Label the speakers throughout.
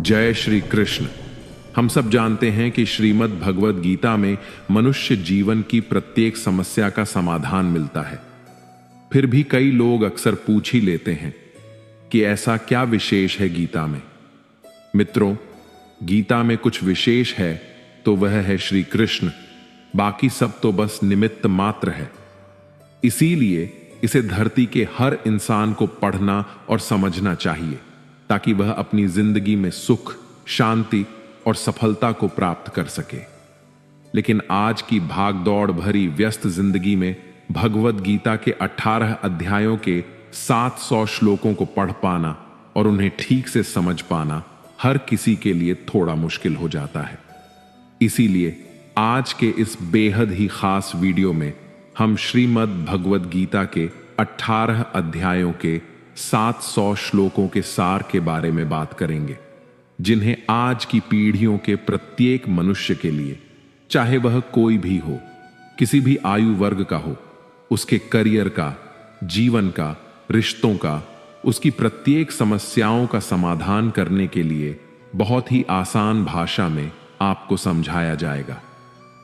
Speaker 1: जय श्री कृष्ण। हम सब जानते हैं कि श्रीमद् भगवद गीता में मनुष्य जीवन की प्रत्येक समस्या का समाधान मिलता है। फिर भी कई लोग अक्सर पूछ ही लेते हैं कि ऐसा क्या विशेष है गीता में। मित्रों, गीता में कुछ विशेष है तो वह है श्री कृष्ण, बाकी सब तो बस निमित्त मात्र है। इसीलिए इसे धरती के हर इंसान को पढ़ना और समझना चाहिए ताकि वह अपनी जिंदगी में सुख, शांति और सफलता को प्राप्त कर सके। लेकिन आज की भागदौड़ भरी व्यस्त जिंदगी में भगवद गीता के 18 अध्यायों के 700 श्लोकों को पढ़ पाना और उन्हें ठीक से समझ पाना हर किसी के लिए थोड़ा मुश्किल हो जाता है। इसीलिए आज के इस बेहद ही खास वीडियो में हम श्रीमद् भगवद गीता के 18 अध्यायों के 700 श्लोकों के सार के बारे में बात करेंगे, जिन्हें आज की पीढ़ियों के प्रत्येक मनुष्य के लिए, चाहे वह कोई भी हो, किसी भी आयु वर्ग का हो, उसके करियर का, जीवन का, रिश्तों का, उसकी प्रत्येक समस्याओं का समाधान करने के लिए बहुत ही आसान भाषा में आपको समझाया जाएगा।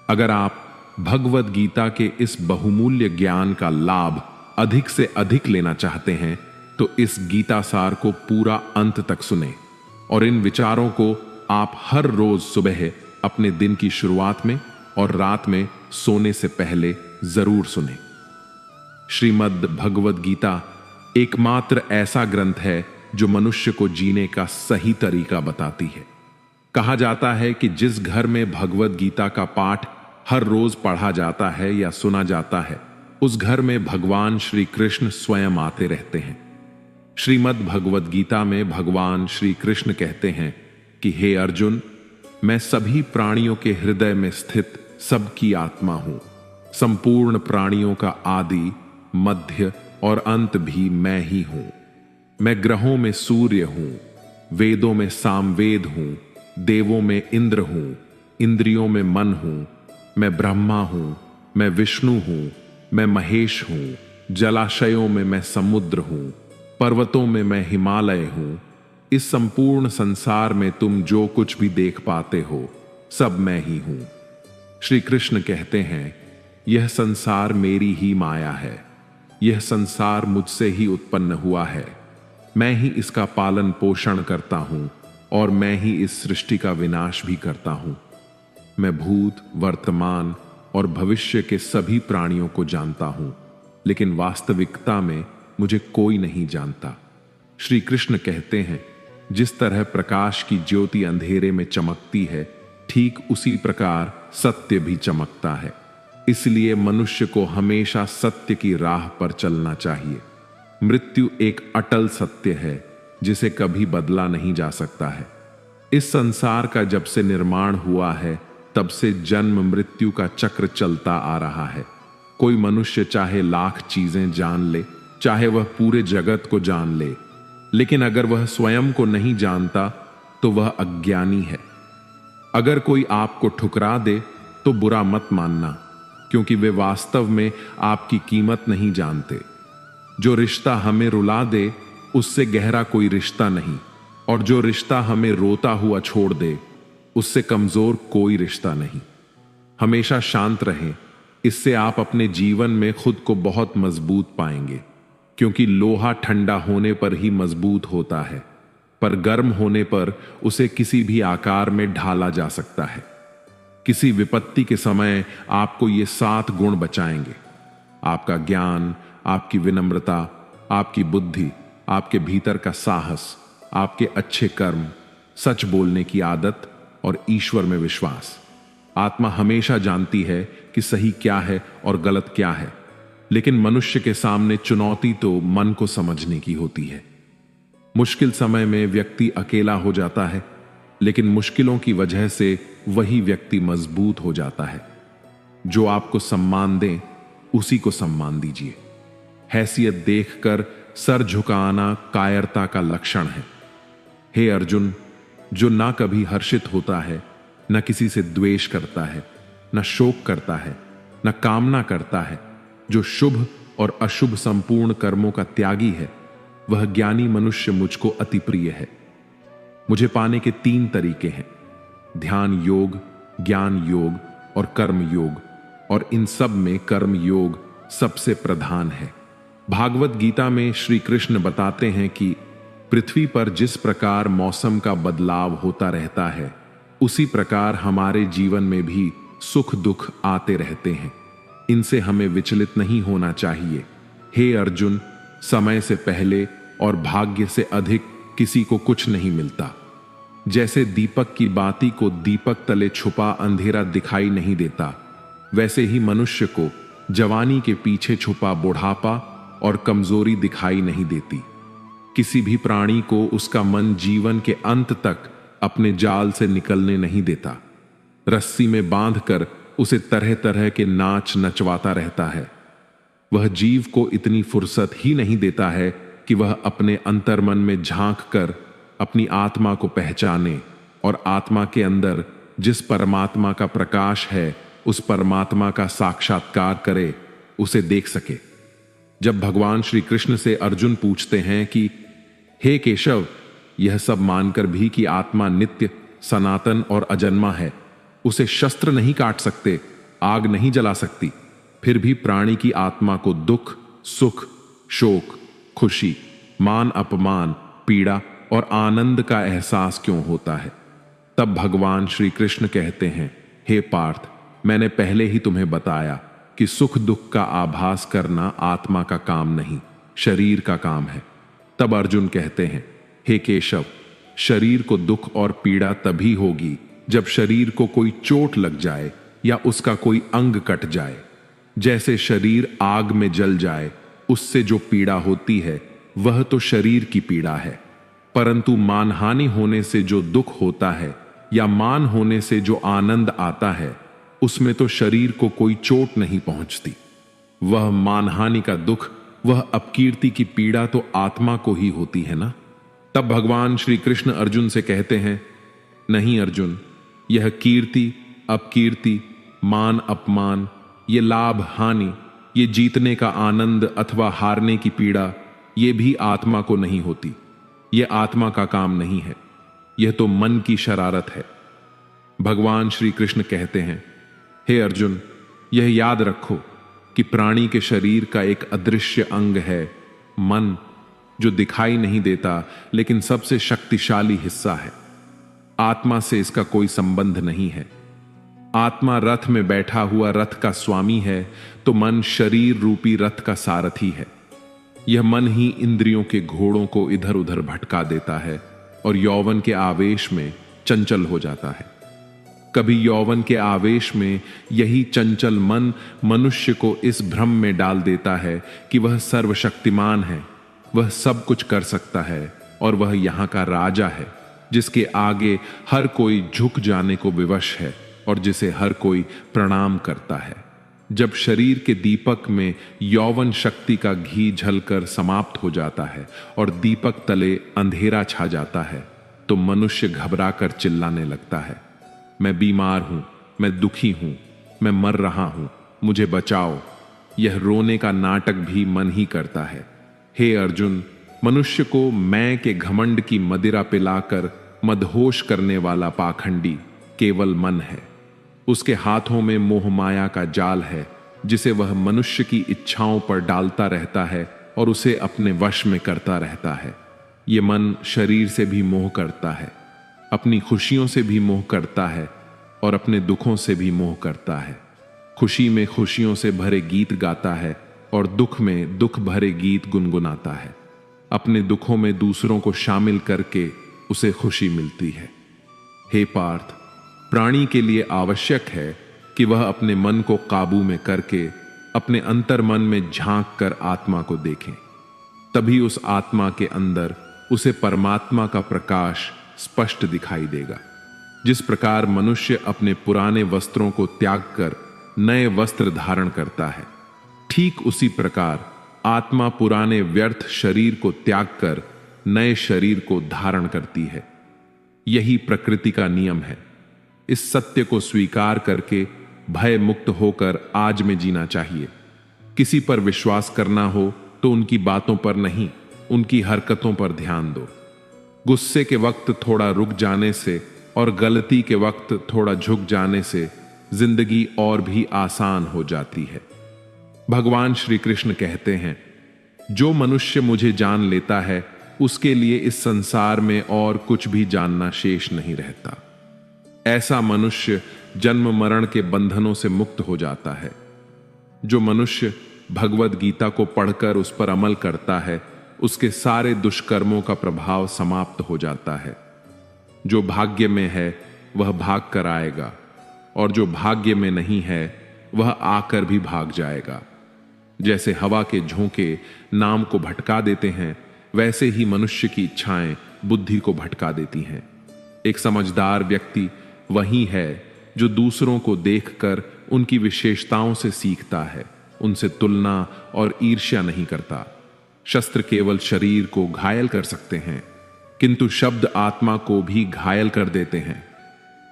Speaker 1: अगर आप भगवद गीता के इस बहुमूल्य ज्ञान का लाभ अधिक से अधिक लेना चाहते हैं तो इस गीता सार को पूरा अंत तक सुने और इन विचारों को आप हर रोज सुबह अपने दिन की शुरुआत में और रात में सोने से पहले जरूर सुने। श्रीमद् भगवद गीता एकमात्र ऐसा ग्रंथ है जो मनुष्य को जीने का सही तरीका बताती है। कहा जाता है कि जिस घर में भगवद गीता का पाठ हर रोज पढ़ा जाता है या सुना जाता है, उस घर में भगवान श्री कृष्ण स्वयं आते रहते हैं। श्रीमद् भगवद गीता में भगवान श्री कृष्ण कहते हैं कि हे अर्जुन, मैं सभी प्राणियों के हृदय में स्थित सबकी आत्मा हूं। संपूर्ण प्राणियों का आदि, मध्य और अंत भी मैं ही हूं। मैं ग्रहों में सूर्य हूं, वेदों में सामवेद हूं, देवों में इंद्र हूं, इंद्रियों में मन हूं। मैं ब्रह्मा हूं, मैं विष्णु हूं, मैं महेश हूं। जलाशयों में मैं समुद्र हूं, पर्वतों में मैं हिमालय हूं। इस संपूर्ण संसार में तुम जो कुछ भी देख पाते हो सब मैं ही हूं। श्री कृष्ण कहते हैं, यह संसार मेरी ही माया है। यह संसार मुझसे ही उत्पन्न हुआ है। मैं ही इसका पालन पोषण करता हूं और मैं ही इस सृष्टि का विनाश भी करता हूं। मैं भूत, वर्तमान और भविष्य के सभी प्राणियों को जानता हूं, लेकिन वास्तविकता में मुझे कोई नहीं जानता। श्री कृष्ण कहते हैं, जिस तरह प्रकाश की ज्योति अंधेरे में चमकती है, ठीक उसी प्रकार सत्य भी चमकता है। इसलिए मनुष्य को हमेशा सत्य की राह पर चलना चाहिए। मृत्यु एक अटल सत्य है जिसे कभी बदला नहीं जा सकता है। इस संसार का जब से निर्माण हुआ है तब से जन्म मृत्यु का चक्र चलता आ रहा है। कोई मनुष्य चाहे लाख चीजें जान ले, चाहे वह पूरे जगत को जान ले, लेकिन अगर वह स्वयं को नहीं जानता तो वह अज्ञानी है। अगर कोई आपको ठुकरा दे तो बुरा मत मानना, क्योंकि वे वास्तव में आपकी कीमत नहीं जानते। जो रिश्ता हमें रुला दे उससे गहरा कोई रिश्ता नहीं, और जो रिश्ता हमें रोता हुआ छोड़ दे उससे कमजोर कोई रिश्ता नहीं। हमेशा शांत रहें, इससे आप अपने जीवन में खुद को बहुत मजबूत पाएंगे, क्योंकि लोहा ठंडा होने पर ही मजबूत होता है, पर गर्म होने पर उसे किसी भी आकार में ढाला जा सकता है। किसी विपत्ति के समय आपको ये 7 गुण बचाएंगे: आपका ज्ञान, आपकी विनम्रता, आपकी बुद्धि, आपके भीतर का साहस, आपके अच्छे कर्म, सच बोलने की आदत और ईश्वर में विश्वास। आत्मा हमेशा जानती है कि सही क्या है और गलत क्या है, लेकिन मनुष्य के सामने चुनौती तो मन को समझने की होती है। मुश्किल समय में व्यक्ति अकेला हो जाता है, लेकिन मुश्किलों की वजह से वही व्यक्ति मजबूत हो जाता है। जो आपको सम्मान दें उसी को सम्मान दीजिए। हैसियत देखकर सर झुकाना कायरता का लक्षण है। हे अर्जुन, जो ना कभी हर्षित होता है, न किसी से द्वेष करता है, न शोक करता है, न कामना करता है, जो शुभ और अशुभ संपूर्ण कर्मों का त्यागी है, वह ज्ञानी मनुष्य मुझको अति प्रिय है। मुझे पाने के 3 तरीके हैं, ध्यान योग, ज्ञान योग और कर्म योग, और इन सब में कर्म योग सबसे प्रधान है। भागवत गीता में श्री कृष्ण बताते हैं कि पृथ्वी पर जिस प्रकार मौसम का बदलाव होता रहता है, उसी प्रकार हमारे जीवन में भी सुख दुख आते रहते हैं। इनसे हमें विचलित नहीं होना चाहिए। हे अर्जुन, समय से पहले और भाग्य से अधिक किसी को कुछ नहीं मिलता। जैसे दीपक की बाती को दीपक तले छुपा अंधेरा दिखाई नहीं देता, वैसे ही मनुष्य को जवानी के पीछे छुपा बुढ़ापा और कमजोरी दिखाई नहीं देती। किसी भी प्राणी को उसका मन जीवन के अंत तक अपने जाल से निकलने नहीं देता। रस्सी में बांधकर उसे तरह तरह के नाच नचवाता रहता है। वह जीव को इतनी फुर्सत ही नहीं देता है कि वह अपने अंतर्मन में झांक कर अपनी आत्मा को पहचाने और आत्मा के अंदर जिस परमात्मा का प्रकाश है, उस परमात्मा का साक्षात्कार करे, उसे देख सके। जब भगवान श्री कृष्ण से अर्जुन पूछते हैं कि हे केशव, यह सब मानकर भी कि आत्मा नित्य, सनातन और अजन्मा है, उसे शस्त्र नहीं काट सकते, आग नहीं जला सकती, फिर भी प्राणी की आत्मा को दुख, सुख, शोक, खुशी, मान अपमान, पीड़ा और आनंद का एहसास क्यों होता है? तब भगवान श्री कृष्ण कहते हैं, हे पार्थ, मैंने पहले ही तुम्हें बताया कि सुख दुख का आभास करना आत्मा का काम नहीं, शरीर का काम है। तब अर्जुन कहते हैं, हे केशव, शरीर को दुख और पीड़ा तभी होगी जब शरीर को कोई चोट लग जाए या उसका कोई अंग कट जाए। जैसे शरीर आग में जल जाए, उससे जो पीड़ा होती है वह तो शरीर की पीड़ा है, परंतु मानहानि होने से जो दुख होता है या मान होने से जो आनंद आता है, उसमें तो शरीर को कोई चोट नहीं पहुंचती। वह मानहानि का दुख, वह अपकीर्ति की पीड़ा तो आत्मा को ही होती है ना। तब भगवान श्री कृष्ण अर्जुन से कहते हैं, नहीं अर्जुन, यह कीर्ति अपकीर्ति, मान अपमान, ये लाभ हानि, ये जीतने का आनंद अथवा हारने की पीड़ा, ये भी आत्मा को नहीं होती। ये आत्मा का काम नहीं है, यह तो मन की शरारत है। भगवान श्री कृष्ण कहते हैं, हे अर्जुन, यह याद रखो कि प्राणी के शरीर का एक अदृश्य अंग है, मन, जो दिखाई नहीं देता लेकिन सबसे शक्तिशाली हिस्सा है। आत्मा से इसका कोई संबंध नहीं है। आत्मा रथ में बैठा हुआ रथ का स्वामी है, तो मन शरीर रूपी रथ का सारथी है। यह मन ही इंद्रियों के घोड़ों को इधर उधर भटका देता है और यौवन के आवेश में चंचल हो जाता है। कभी यौवन के आवेश में यही चंचल मन मनुष्य को इस भ्रम में डाल देता है कि वह सर्वशक्तिमान है, वह सब कुछ कर सकता है और वह यहाँ का राजा है, जिसके आगे हर कोई झुक जाने को विवश है और जिसे हर कोई प्रणाम करता है। जब शरीर के दीपक में यौवन शक्ति का घी झलकर समाप्त हो जाता है और दीपक तले अंधेरा छा जाता है, तो मनुष्य घबराकर चिल्लाने लगता है, मैं बीमार हूं, मैं दुखी हूं, मैं मर रहा हूं, मुझे बचाओ। यह रोने का नाटक भी मन ही करता है। हे अर्जुन, मनुष्य को मैं के घमंड की मदिरा पिलाकर मदहोश करने वाला पाखंडी केवल मन है। उसके हाथों में मोह माया का जाल है, जिसे वह मनुष्य की इच्छाओं पर डालता रहता है और उसे अपने वश में करता रहता है। ये मन शरीर से भी मोह करता है, अपनी खुशियों से भी मोह करता है और अपने दुखों से भी मोह करता है। खुशी में खुशियों से भरे गीत गाता है और दुख में दुख भरे गीत गुनगुनाता है। अपने दुखों में दूसरों को शामिल करके उसे खुशी मिलती है। हे पार्थ, प्राणी के लिए आवश्यक है कि वह अपने मन को काबू में करके अपने अंतर्मन में झांक कर आत्मा को देखें। तभी उस आत्मा के अंदर उसे परमात्मा का प्रकाश स्पष्ट दिखाई देगा। जिस प्रकार मनुष्य अपने पुराने वस्त्रों को त्याग कर नए वस्त्र धारण करता है, ठीक उसी प्रकार आत्मा पुराने व्यर्थ शरीर को त्याग कर नए शरीर को धारण करती है। यही प्रकृति का नियम है। इस सत्य को स्वीकार करके भय मुक्त होकर आज में जीना चाहिए। किसी पर विश्वास करना हो तो उनकी बातों पर नहीं, उनकी हरकतों पर ध्यान दो। गुस्से के वक्त थोड़ा रुक जाने से और गलती के वक्त थोड़ा झुक जाने से जिंदगी और भी आसान हो जाती है। भगवान श्री कृष्ण कहते हैं, जो मनुष्य मुझे जान लेता है उसके लिए इस संसार में और कुछ भी जानना शेष नहीं रहता। ऐसा मनुष्य जन्म मरण के बंधनों से मुक्त हो जाता है। जो मनुष्य भगवद गीता को पढ़कर उस पर अमल करता है उसके सारे दुष्कर्मों का प्रभाव समाप्त हो जाता है। जो भाग्य में है वह भाग कर आएगा और जो भाग्य में नहीं है वह आकर भी भाग जाएगा। जैसे हवा के झोंके नाम को भटका देते हैं, वैसे ही मनुष्य की इच्छाएं बुद्धि को भटका देती हैं। एक समझदार व्यक्ति वही है जो दूसरों को देखकर उनकी विशेषताओं से सीखता है, उनसे तुलना और ईर्ष्या नहीं करता। शस्त्र केवल शरीर को घायल कर सकते हैं, किंतु शब्द आत्मा को भी घायल कर देते हैं।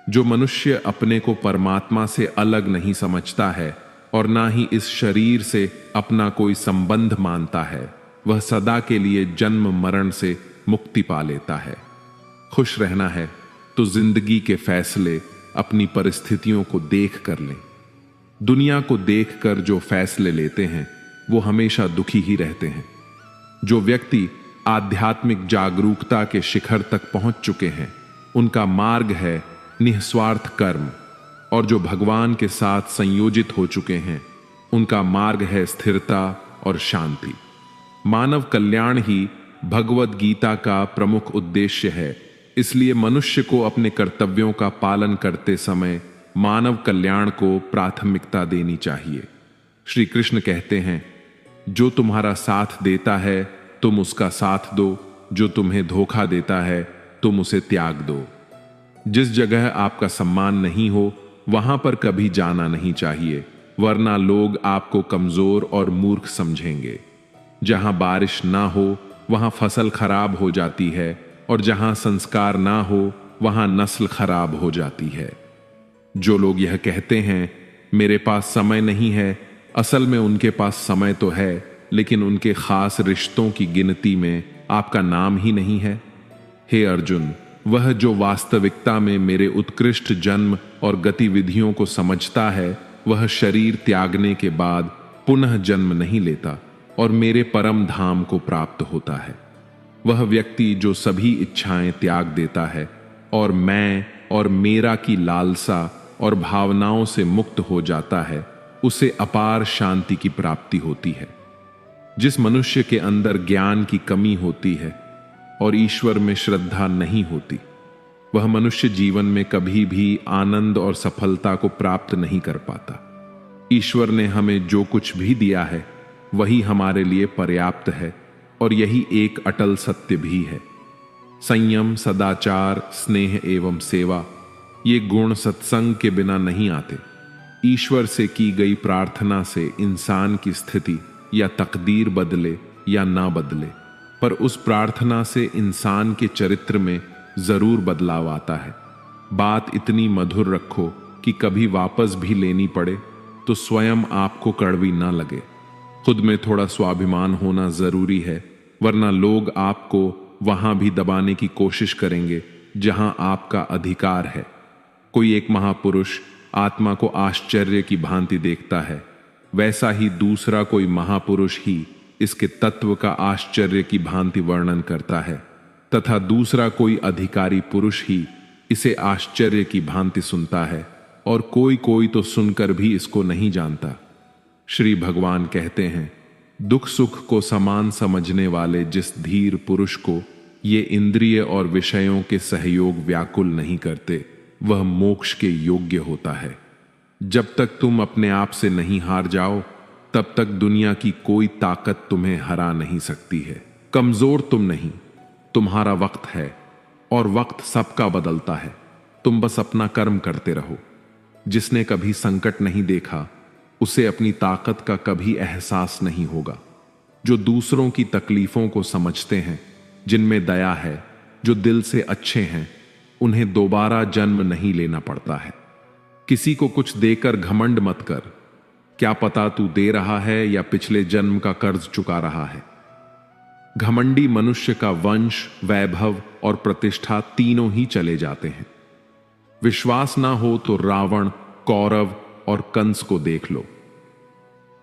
Speaker 1: जो मनुष्य अपने को परमात्मा से अलग नहीं समझता है और ना ही इस शरीर से अपना कोई संबंध मानता है, वह सदा के लिए जन्म मरण से मुक्ति पा लेता है। खुश रहना है तो जिंदगी के फैसले अपनी परिस्थितियों को देख कर लें। दुनिया को देखकर जो फैसले लेते हैं वो हमेशा दुखी ही रहते हैं। जो व्यक्ति आध्यात्मिक जागरूकता के शिखर तक पहुंच चुके हैं उनका मार्ग है निस्वार्थ कर्म, और जो भगवान के साथ संयोजित हो चुके हैं उनका मार्ग है स्थिरता और शांति। मानव कल्याण ही भगवद गीता का प्रमुख उद्देश्य है, इसलिए मनुष्य को अपने कर्तव्यों का पालन करते समय मानव कल्याण को प्राथमिकता देनी चाहिए। श्री कृष्ण कहते हैं, जो तुम्हारा साथ देता है तुम उसका साथ दो, जो तुम्हें धोखा देता है तुम उसे त्याग दो। जिस जगह आपका सम्मान नहीं हो वहां पर कभी जाना नहीं चाहिए, वरना लोग आपको कमजोर और मूर्ख समझेंगे। जहां बारिश ना हो वहां फसल खराब हो जाती है और जहां संस्कार ना हो वहां नस्ल खराब हो जाती है। जो लोग यह कहते हैं मेरे पास समय नहीं है, असल में उनके पास समय तो है लेकिन उनके खास रिश्तों की गिनती में आपका नाम ही नहीं है। हे अर्जुन, वह जो वास्तविकता में मेरे उत्कृष्ट जन्म और गतिविधियों को समझता है वह शरीर त्यागने के बाद पुनः जन्म नहीं लेता और मेरे परम धाम को प्राप्त होता है। वह व्यक्ति जो सभी इच्छाएं त्याग देता है और मैं और मेरा की लालसा और भावनाओं से मुक्त हो जाता है उसे अपार शांति की प्राप्ति होती है। जिस मनुष्य के अंदर ज्ञान की कमी होती है और ईश्वर में श्रद्धा नहीं होती, वह मनुष्य जीवन में कभी भी आनंद और सफलता को प्राप्त नहीं कर पाता। ईश्वर ने हमें जो कुछ भी दिया है वही हमारे लिए पर्याप्त है और यही एक अटल सत्य भी है। संयम, सदाचार, स्नेह एवं सेवा, ये गुण सत्संग के बिना नहीं आते। ईश्वर से की गई प्रार्थना से इंसान की स्थिति या तकदीर बदले या ना बदले, पर उस प्रार्थना से इंसान के चरित्र में जरूर बदलाव आता है। बात इतनी मधुर रखो कि कभी वापस भी लेनी पड़े तो स्वयं आपको कड़वी ना लगे। खुद में थोड़ा स्वाभिमान होना जरूरी है, वरना लोग आपको वहां भी दबाने की कोशिश करेंगे जहां आपका अधिकार है। कोई एक महापुरुष आत्मा को आश्चर्य की भांति देखता है, वैसा ही दूसरा कोई महापुरुष ही इसके तत्व का आश्चर्य की भांति वर्णन करता है, तथा दूसरा कोई अधिकारी पुरुष ही इसे आश्चर्य की भांति सुनता है और कोई कोई तो सुनकर भी इसको नहीं जानता। श्री भगवान कहते हैं, दुख सुख को समान समझने वाले जिस धीर पुरुष को ये इंद्रिय और विषयों के सहयोग व्याकुल नहीं करते, वह मोक्ष के योग्य होता है। जब तक तुम अपने आप से नहीं हार जाओ तब तक दुनिया की कोई ताकत तुम्हें हरा नहीं सकती है। कमजोर तुम नहीं, तुम्हारा वक्त है और वक्त सबका बदलता है। तुम बस अपना कर्म करते रहो। जिसने कभी संकट नहीं देखा उसे अपनी ताकत का कभी एहसास नहीं होगा। जो दूसरों की तकलीफों को समझते हैं, जिनमें दया है, जो दिल से अच्छे हैं, उन्हें दोबारा जन्म नहीं लेना पड़ता है। किसी को कुछ देकर घमंड मत कर, क्या पता तू दे रहा है या पिछले जन्म का कर्ज चुका रहा है। घमंडी मनुष्य का वंश, वैभव और प्रतिष्ठा तीनों ही चले जाते हैं। विश्वास ना हो तो रावण, कौरव और कंस को देख लो।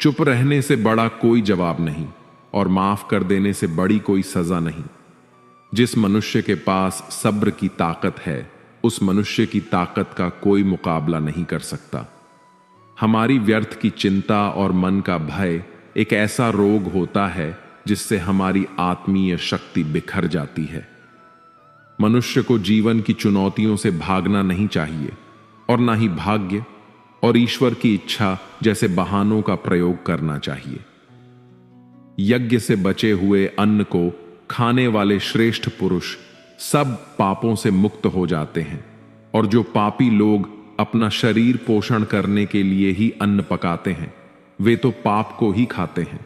Speaker 1: चुप रहने से बड़ा कोई जवाब नहीं और माफ कर देने से बड़ी कोई सजा नहीं। जिस मनुष्य के पास सब्र की ताकत है, उस मनुष्य की ताकत का कोई मुकाबला नहीं कर सकता। हमारी व्यर्थ की चिंता और मन का भय एक ऐसा रोग होता है जिससे हमारी आत्मीय शक्ति बिखर जाती है। मनुष्य को जीवन की चुनौतियों से भागना नहीं चाहिए और ना ही भाग्य और ईश्वर की इच्छा जैसे बहानों का प्रयोग करना चाहिए। यज्ञ से बचे हुए अन्न को खाने वाले श्रेष्ठ पुरुष सब पापों से मुक्त हो जाते हैं, और जो पापी लोग अपना शरीर पोषण करने के लिए ही अन्न पकाते हैं, वे तो पाप को ही खाते हैं।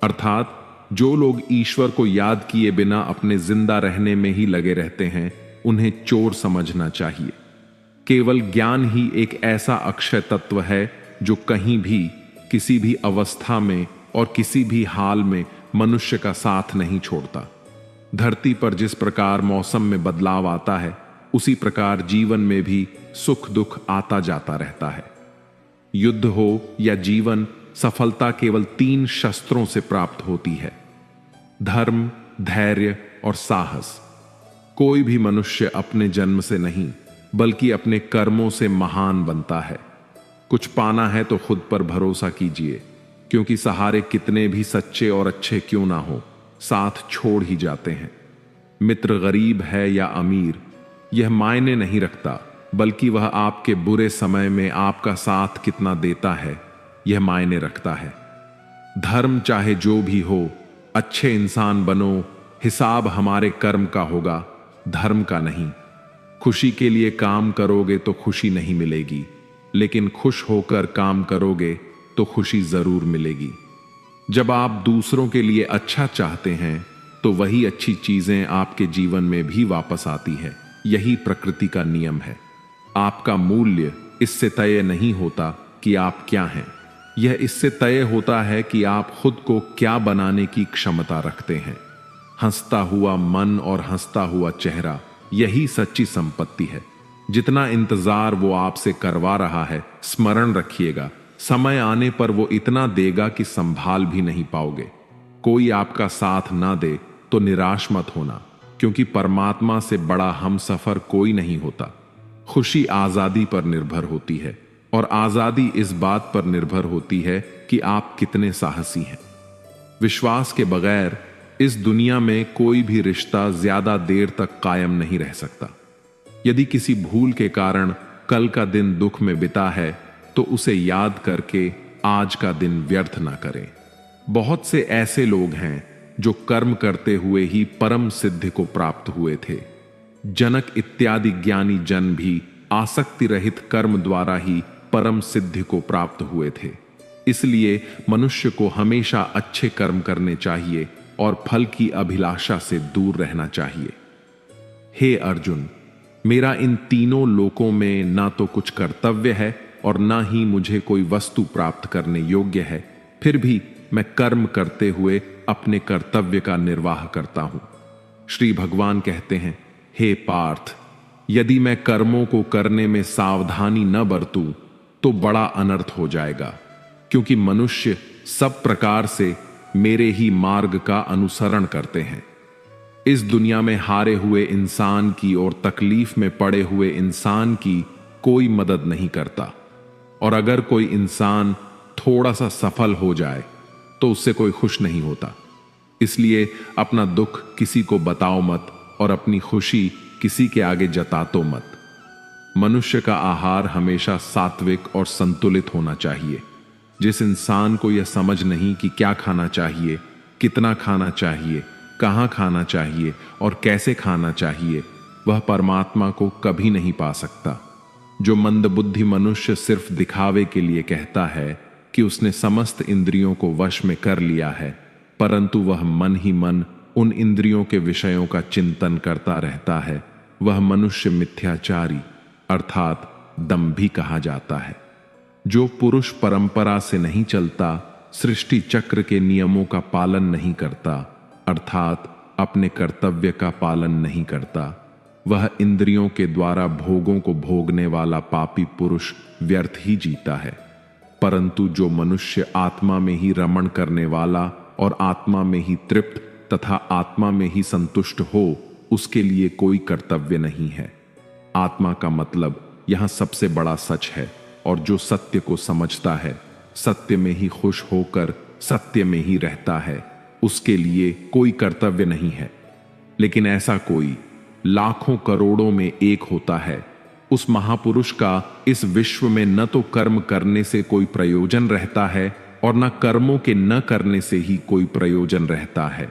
Speaker 1: अर्थात जो लोग ईश्वर को याद किए बिना अपने जिंदा रहने में ही लगे रहते हैं, उन्हें चोर समझना चाहिए। केवल ज्ञान ही एक ऐसा अक्षय तत्व है जो कहीं भी, किसी भी अवस्था में और किसी भी हाल में मनुष्य का साथ नहीं छोड़ता। धरती पर जिस प्रकार मौसम में बदलाव आता है, उसी प्रकार जीवन में भी सुख दुख आता जाता रहता है। युद्ध हो या जीवन, सफलता केवल 3 शस्त्रों से प्राप्त होती है: धर्म, धैर्य और साहस। कोई भी मनुष्य अपने जन्म से नहीं बल्कि अपने कर्मों से महान बनता है। कुछ पाना है तो खुद पर भरोसा कीजिए, क्योंकि सहारे कितने भी सच्चे और अच्छे क्यों ना हो, साथ छोड़ ही जाते हैं। मित्र गरीब है या अमीर, यह मायने नहीं रखता, बल्कि वह आपके बुरे समय में आपका साथ कितना देता है, यह मायने रखता है। धर्म चाहे जो भी हो, अच्छे इंसान बनो, हिसाब हमारे कर्म का होगा, धर्म का नहीं। खुशी के लिए काम करोगे तो खुशी नहीं मिलेगी, लेकिन खुश होकर काम करोगे तो खुशी जरूर मिलेगी। जब आप दूसरों के लिए अच्छा चाहते हैं तो वही अच्छी चीजें आपके जीवन में भी वापस आती है। यही प्रकृति का नियम है। आपका मूल्य इससे तय नहीं होता कि आप क्या हैं, यह इससे तय होता है कि आप खुद को क्या बनाने की क्षमता रखते हैं। हंसता हुआ मन और हंसता हुआ चेहरा, यही सच्ची संपत्ति है। जितना इंतजार वो आपसे करवा रहा है, स्मरण रखिएगा, समय आने पर वो इतना देगा कि संभाल भी नहीं पाओगे। कोई आपका साथ ना दे तो निराश मत होना, क्योंकि परमात्मा से बड़ा हमसफर कोई नहीं होता। खुशी आजादी पर निर्भर होती है, और आजादी इस बात पर निर्भर होती है कि आप कितने साहसी हैं। विश्वास के बगैर इस दुनिया में कोई भी रिश्ता ज्यादा देर तक कायम नहीं रह सकता। यदि किसी भूल के कारण कल का दिन दुख में बिता है, तो उसे याद करके आज का दिन व्यर्थ ना करें। बहुत से ऐसे लोग हैं जो कर्म करते हुए ही परम सिद्धि को प्राप्त हुए थे। जनक इत्यादि ज्ञानी जन भी आसक्ति रहित कर्म द्वारा ही परम सिद्धि को प्राप्त हुए थे। इसलिए मनुष्य को हमेशा अच्छे कर्म करने चाहिए और फल की अभिलाषा से दूर रहना चाहिए। हे अर्जुन, मेरा इन तीनों लोकों में ना तो कुछ कर्तव्य है और ना ही मुझे कोई वस्तु प्राप्त करने योग्य है, फिर भी मैं कर्म करते हुए अपने कर्तव्य का निर्वाह करता हूं। श्री भगवान कहते हैं, हे पार्थ, यदि मैं कर्मों को करने में सावधानी न बरतूं तो बड़ा अनर्थ हो जाएगा, क्योंकि मनुष्य सब प्रकार से मेरे ही मार्ग का अनुसरण करते हैं। इस दुनिया में हारे हुए इंसान की और तकलीफ में पड़े हुए इंसान की कोई मदद नहीं करता, और अगर कोई इंसान थोड़ा सा सफल हो जाए तो उससे कोई खुश नहीं होता। इसलिए अपना दुख किसी को बताओ मत और अपनी खुशी किसी के आगे जतातो मत। मनुष्य का आहार हमेशा सात्विक और संतुलित होना चाहिए। जिस इंसान को यह समझ नहीं कि क्या खाना चाहिए, कितना खाना चाहिए, कहाँ खाना चाहिए और कैसे खाना चाहिए, वह परमात्मा को कभी नहीं पा सकता। जो मंदबुद्धि मनुष्य सिर्फ दिखावे के लिए कहता है कि उसने समस्त इंद्रियों को वश में कर लिया है, परंतु वह मन ही मन उन इंद्रियों के विषयों का चिंतन करता रहता है, वह मनुष्य मिथ्याचारी अर्थात दंभी कहा जाता है। जो पुरुष परंपरा से नहीं चलता, सृष्टि चक्र के नियमों का पालन नहीं करता, अर्थात अपने कर्तव्य का पालन नहीं करता, वह इंद्रियों के द्वारा भोगों को भोगने वाला पापी पुरुष व्यर्थ ही जीता है। परंतु जो मनुष्य आत्मा में ही रमण करने वाला और आत्मा में ही तृप्त तथा आत्मा में ही संतुष्ट हो, उसके लिए कोई कर्तव्य नहीं है। आत्मा का मतलब यहां सबसे बड़ा सच है, और जो सत्य को समझता है, सत्य में ही खुश होकर सत्य में ही रहता है, उसके लिए कोई कर्तव्य नहीं है। लेकिन ऐसा कोई लाखों करोड़ों में एक होता है, उस महापुरुष का इस विश्व में न तो कर्म करने से कोई प्रयोजन रहता है और न कर्मों के न करने से ही कोई प्रयोजन रहता है,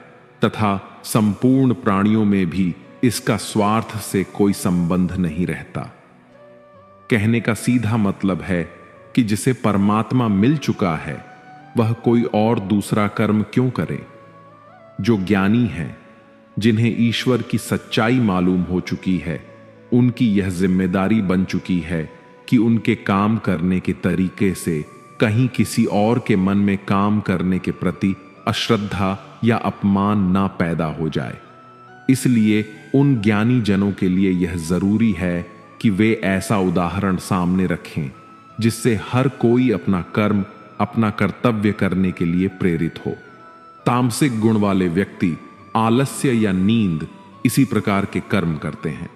Speaker 1: तथा संपूर्ण प्राणियों में भी इसका स्वार्थ से कोई संबंध नहीं रहता। कहने का सीधा मतलब है कि जिसे परमात्मा मिल चुका है, वह कोई और दूसरा कर्म क्यों करे। जो ज्ञानी हैं, जिन्हें ईश्वर की सच्चाई मालूम हो चुकी है, उनकी यह जिम्मेदारी बन चुकी है कि उनके काम करने के तरीके से कहीं किसी और के मन में काम करने के प्रति अश्रद्धा या अपमान ना पैदा हो जाए। इसलिए उन ज्ञानी जनों के लिए यह जरूरी है कि वे ऐसा उदाहरण सामने रखें जिससे हर कोई अपना कर्म, अपना कर्तव्य करने के लिए प्रेरित हो। तामसिक गुण वाले व्यक्ति आलस्य या नींद इसी प्रकार के कर्म करते हैं।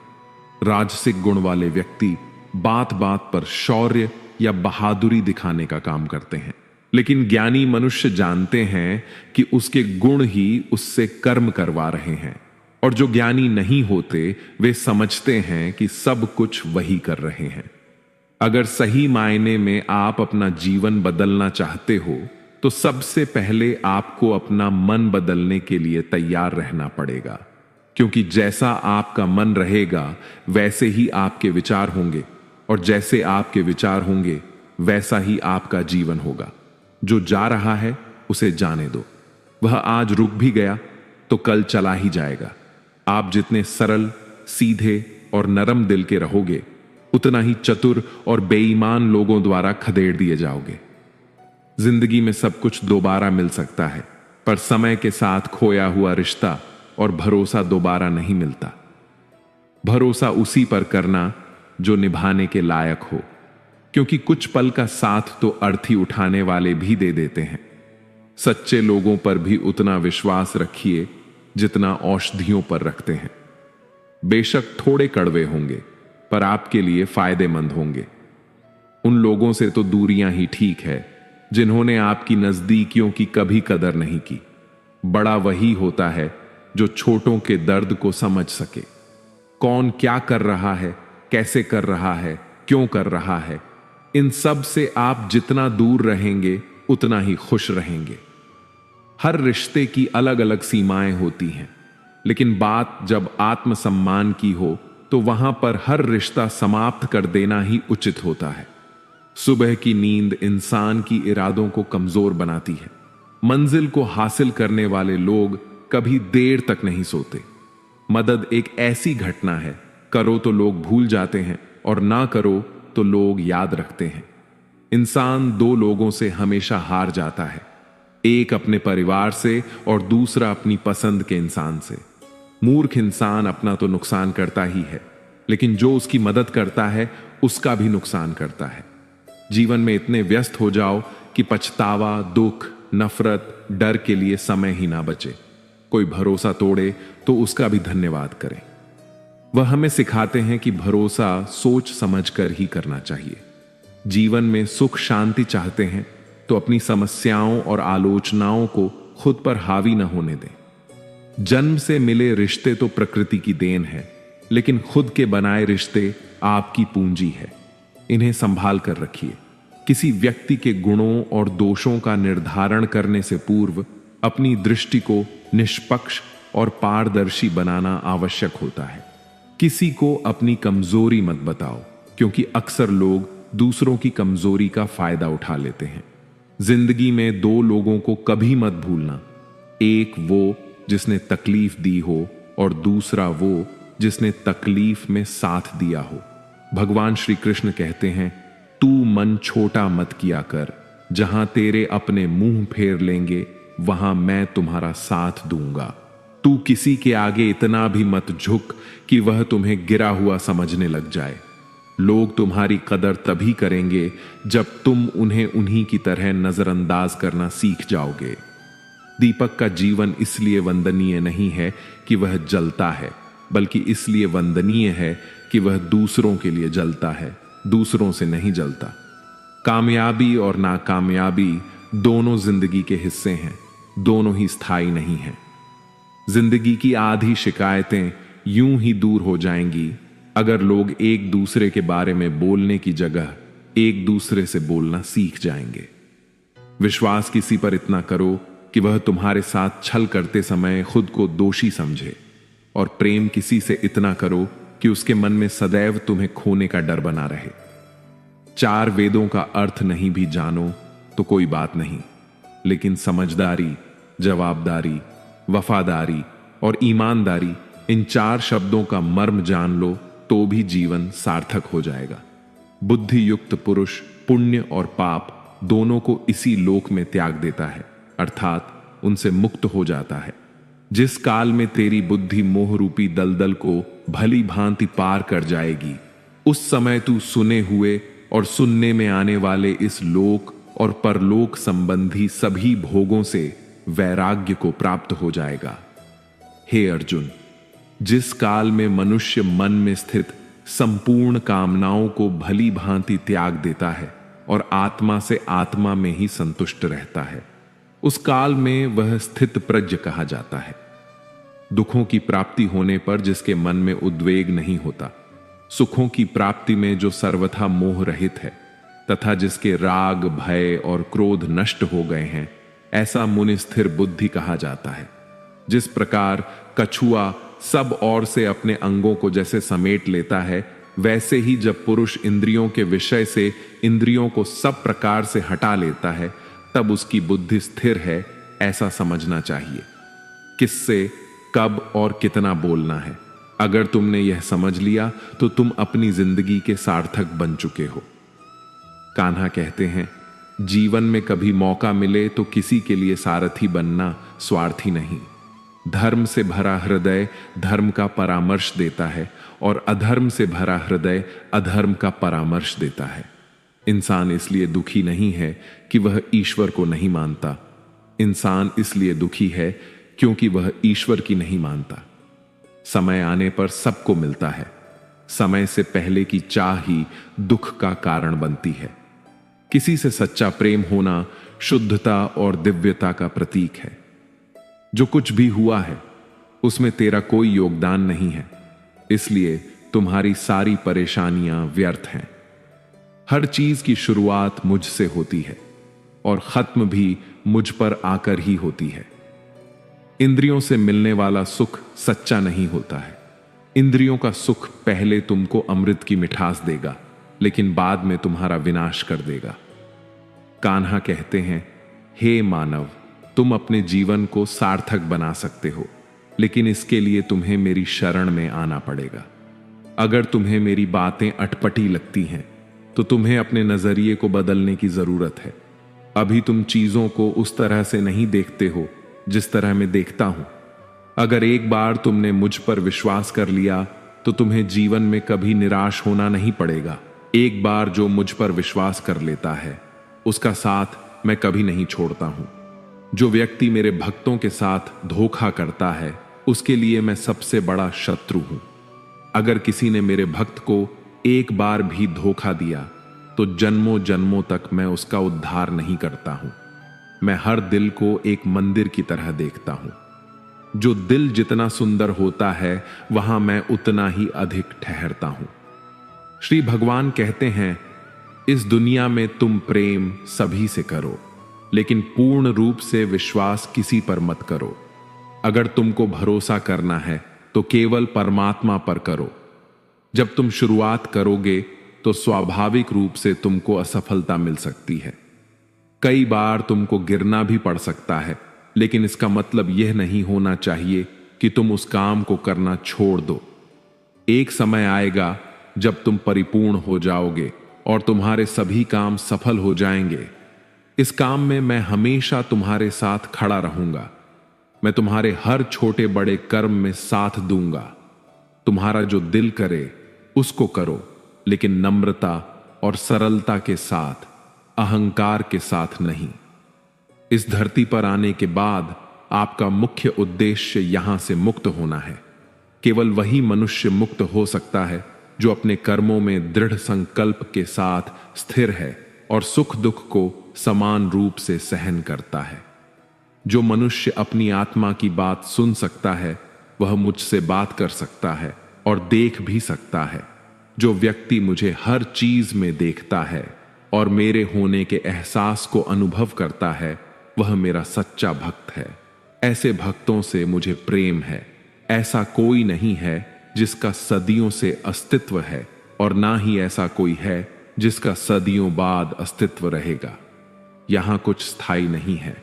Speaker 1: राजसिक गुण वाले व्यक्ति बात बात पर शौर्य या बहादुरी दिखाने का काम करते हैं। लेकिन ज्ञानी मनुष्य जानते हैं कि उसके गुण ही उससे कर्म करवा रहे हैं, और जो ज्ञानी नहीं होते वे समझते हैं कि सब कुछ वही कर रहे हैं। अगर सही मायने में आप अपना जीवन बदलना चाहते हो, तो सबसे पहले आपको अपना मन बदलने के लिए तैयार रहना पड़ेगा, क्योंकि जैसा आपका मन रहेगा वैसे ही आपके विचार होंगे, और जैसे आपके विचार होंगे वैसा ही आपका जीवन होगा। जो जा रहा है उसे जाने दो, वह आज रुक भी गया तो कल चला ही जाएगा। आप जितने सरल, सीधे और नरम दिल के रहोगे, उतना ही चतुर और बेईमान लोगों द्वारा खदेड़ दिए जाओगे। जिंदगी में सब कुछ दोबारा मिल सकता है, पर समय के साथ खोया हुआ रिश्ता और भरोसा दोबारा नहीं मिलता। भरोसा उसी पर करना जो निभाने के लायक हो, क्योंकि कुछ पल का साथ तो अर्थी उठाने वाले भी दे देते हैं। सच्चे लोगों पर भी उतना विश्वास रखिए जितना औषधियों पर रखते हैं। बेशक थोड़े कड़वे होंगे, पर आपके लिए फायदेमंद होंगे। उन लोगों से तो दूरियां ही ठीक है जिन्होंने आपकी नजदीकियों की कभी कदर नहीं की। बड़ा वही होता है जो छोटों के दर्द को समझ सके। कौन क्या कर रहा है, कैसे कर रहा है, क्यों कर रहा है, इन सब से आप जितना दूर रहेंगे उतना ही खुश रहेंगे। हर रिश्ते की अलग अलग सीमाएं होती हैं, लेकिन बात जब आत्मसम्मान की हो तो वहां पर हर रिश्ता समाप्त कर देना ही उचित होता है। सुबह की नींद इंसान की इरादों को कमजोर बनाती है। मंजिल को हासिल करने वाले लोग कभी देर तक नहीं सोते। मदद एक ऐसी घटना है, करो तो लोग भूल जाते हैं और ना करो तो लोग याद रखते हैं। इंसान दो लोगों से हमेशा हार जाता है, एक अपने परिवार से और दूसरा अपनी पसंद के इंसान से। मूर्ख इंसान अपना तो नुकसान करता ही है, लेकिन जो उसकी मदद करता है उसका भी नुकसान करता है। जीवन में इतने व्यस्त हो जाओ कि पछतावा, दुख, नफरत, डर के लिए समय ही ना बचे। कोई भरोसा तोड़े तो उसका भी धन्यवाद करें। वह हमें सिखाते हैं कि भरोसा सोच समझ कर ही करना चाहिए। जीवन में सुख शांति चाहते हैं तो अपनी समस्याओं और आलोचनाओं को खुद पर हावी न होने दें। जन्म से मिले रिश्ते तो प्रकृति की देन है, लेकिन खुद के बनाए रिश्ते आपकी पूंजी है। इन्हें संभाल कर रखिए। किसी व्यक्ति के गुणों और दोषों का निर्धारण करने से पूर्व अपनी दृष्टि को निष्पक्ष और पारदर्शी बनाना आवश्यक होता है। किसी को अपनी कमजोरी मत बताओ, क्योंकि अक्सर लोग दूसरों की कमजोरी का फायदा उठा लेते हैं। जिंदगी में दो लोगों को कभी मत भूलना, एक वो जिसने तकलीफ दी हो और दूसरा वो जिसने तकलीफ में साथ दिया हो। भगवान श्री कृष्ण कहते हैं, तू मन छोटा मत किया कर, जहां तेरे अपने मुंह फेर लेंगे वहां मैं तुम्हारा साथ दूंगा। तू किसी के आगे इतना भी मत झुक कि वह तुम्हें गिरा हुआ समझने लग जाए। लोग तुम्हारी कदर तभी करेंगे जब तुम उन्हें उन्हीं की तरह नजरअंदाज करना सीख जाओगे। दीपक का जीवन इसलिए वंदनीय नहीं है कि वह जलता है, बल्कि इसलिए वंदनीय है कि वह दूसरों के लिए जलता है, दूसरों से नहीं जलता। कामयाबी और नाकामयाबी दोनों जिंदगी के हिस्से हैं, दोनों ही स्थायी नहीं हैं। जिंदगी की आधी शिकायतें यूं ही दूर हो जाएंगी अगर लोग एक दूसरे के बारे में बोलने की जगह एक दूसरे से बोलना सीख जाएंगे। विश्वास किसी पर इतना करो कि वह तुम्हारे साथ छल करते समय खुद को दोषी समझे, और प्रेम किसी से इतना करो कि उसके मन में सदैव तुम्हें खोने का डर बना रहे। 4 वेदों का अर्थ नहीं भी जानो तो कोई बात नहीं, लेकिन समझदारी, जवाबदारी, वफादारी और ईमानदारी, इन 4 शब्दों का मर्म जान लो तो भी जीवन सार्थक हो जाएगा। बुद्धि युक्त पुरुष पुण्य और पाप दोनों को इसी लोक में त्याग देता है, अर्थात उनसे मुक्त हो जाता है। जिस काल में तेरी बुद्धि मोह रूपी दलदल को भली भांति पार कर जाएगी, उस समय तू सुने हुए और सुनने में आने वाले इस लोक और परलोक संबंधी सभी भोगों से वैराग्य को प्राप्त हो जाएगा। हे अर्जुन, जिस काल में मनुष्य मन में स्थित संपूर्ण कामनाओं को भली भांति त्याग देता है और आत्मा से आत्मा में ही संतुष्ट रहता है, उस काल में वह स्थित प्रज्ञ कहा जाता है। दुखों की प्राप्ति होने पर जिसके मन में उद्वेग नहीं होता, सुखों की प्राप्ति में जो सर्वथा मोह रहित है, तथा जिसके राग, भय और क्रोध नष्ट हो गए हैं, ऐसा मुनि स्थिर बुद्धि कहा जाता है। जिस प्रकार कछुआ सब ओर से अपने अंगों को जैसे समेट लेता है, वैसे ही जब पुरुष इंद्रियों के विषय से इंद्रियों को सब प्रकार से हटा लेता है, तब उसकी बुद्धि स्थिर है, ऐसा समझना चाहिए। किससे, कब और कितना बोलना है, अगर तुमने यह समझ लिया तो तुम अपनी जिंदगी के सार्थक बन चुके हो। कान्हा कहते हैं, जीवन में कभी मौका मिले तो किसी के लिए सारथी बनना स्वार्थी नहीं। धर्म से भरा हृदय धर्म का परामर्श देता है, और अधर्म से भरा हृदय अधर्म का परामर्श देता है। इंसान इसलिए दुखी नहीं है कि वह ईश्वर को नहीं मानता, इंसान इसलिए दुखी है क्योंकि वह ईश्वर की नहीं मानता। समय आने पर सबको मिलता है, समय से पहले की चाह ही दुख का कारण बनती है। किसी से सच्चा प्रेम होना शुद्धता और दिव्यता का प्रतीक है। जो कुछ भी हुआ है उसमें तेरा कोई योगदान नहीं है, इसलिए तुम्हारी सारी परेशानियां व्यर्थ हैं। हर चीज की शुरुआत मुझसे होती है और खत्म भी मुझ पर आकर ही होती है। इंद्रियों से मिलने वाला सुख सच्चा नहीं होता है। इंद्रियों का सुख पहले तुमको अमृत की मिठास देगा, लेकिन बाद में तुम्हारा विनाश कर देगा। कान्हा कहते हैं, हे मानव, तुम अपने जीवन को सार्थक बना सकते हो, लेकिन इसके लिए तुम्हें मेरी शरण में आना पड़ेगा। अगर तुम्हें मेरी बातें अटपटी लगती हैं तो तुम्हें अपने नजरिए को बदलने की जरूरत है। अभी तुम चीजों को उस तरह से नहीं देखते हो जिस तरह मैं देखता हूं। अगर एक बार तुमने मुझ पर विश्वास कर लिया तो तुम्हें जीवन में कभी निराश होना नहीं पड़ेगा। एक बार जो मुझ पर विश्वास कर लेता है उसका साथ मैं कभी नहीं छोड़ता हूं। जो व्यक्ति मेरे भक्तों के साथ धोखा करता है उसके लिए मैं सबसे बड़ा शत्रु हूं। अगर किसी ने मेरे भक्त को एक बार भी धोखा दिया तो जन्मों जन्मों तक मैं उसका उद्धार नहीं करता हूं। मैं हर दिल को एक मंदिर की तरह देखता हूं। जो दिल जितना सुंदर होता है वहां मैं उतना ही अधिक ठहरता हूं। श्री भगवान कहते हैं, इस दुनिया में तुम प्रेम सभी से करो, लेकिन पूर्ण रूप से विश्वास किसी पर मत करो। अगर तुमको भरोसा करना है तो केवल परमात्मा पर करो। जब तुम शुरुआत करोगे तो स्वाभाविक रूप से तुमको असफलता मिल सकती है। कई बार तुमको गिरना भी पड़ सकता है, लेकिन इसका मतलब यह नहीं होना चाहिए कि तुम उस काम को करना छोड़ दो। एक समय आएगा जब तुम परिपूर्ण हो जाओगे और तुम्हारे सभी काम सफल हो जाएंगे। इस काम में मैं हमेशा तुम्हारे साथ खड़ा रहूंगा। मैं तुम्हारे हर छोटे बड़े कर्म में साथ दूंगा। तुम्हारा जो दिल करे उसको करो, लेकिन नम्रता और सरलता के साथ, अहंकार के साथ नहीं। इस धरती पर आने के बाद आपका मुख्य उद्देश्य यहां से मुक्त होना है। केवल वही मनुष्य मुक्त हो सकता है जो अपने कर्मों में दृढ़ संकल्प के साथ स्थिर है और सुख दुख को समान रूप से सहन करता है। जो मनुष्य अपनी आत्मा की बात सुन सकता है वह मुझसे बात कर सकता है और देख भी सकता है। जो व्यक्ति मुझे हर चीज में देखता है और मेरे होने के एहसास को अनुभव करता है वह मेरा सच्चा भक्त है। ऐसे भक्तों से मुझे प्रेम है। ऐसा कोई नहीं है जिसका सदियों से अस्तित्व है और ना ही ऐसा कोई है जिसका सदियों बाद अस्तित्व रहेगा। यहां कुछ स्थायी नहीं है।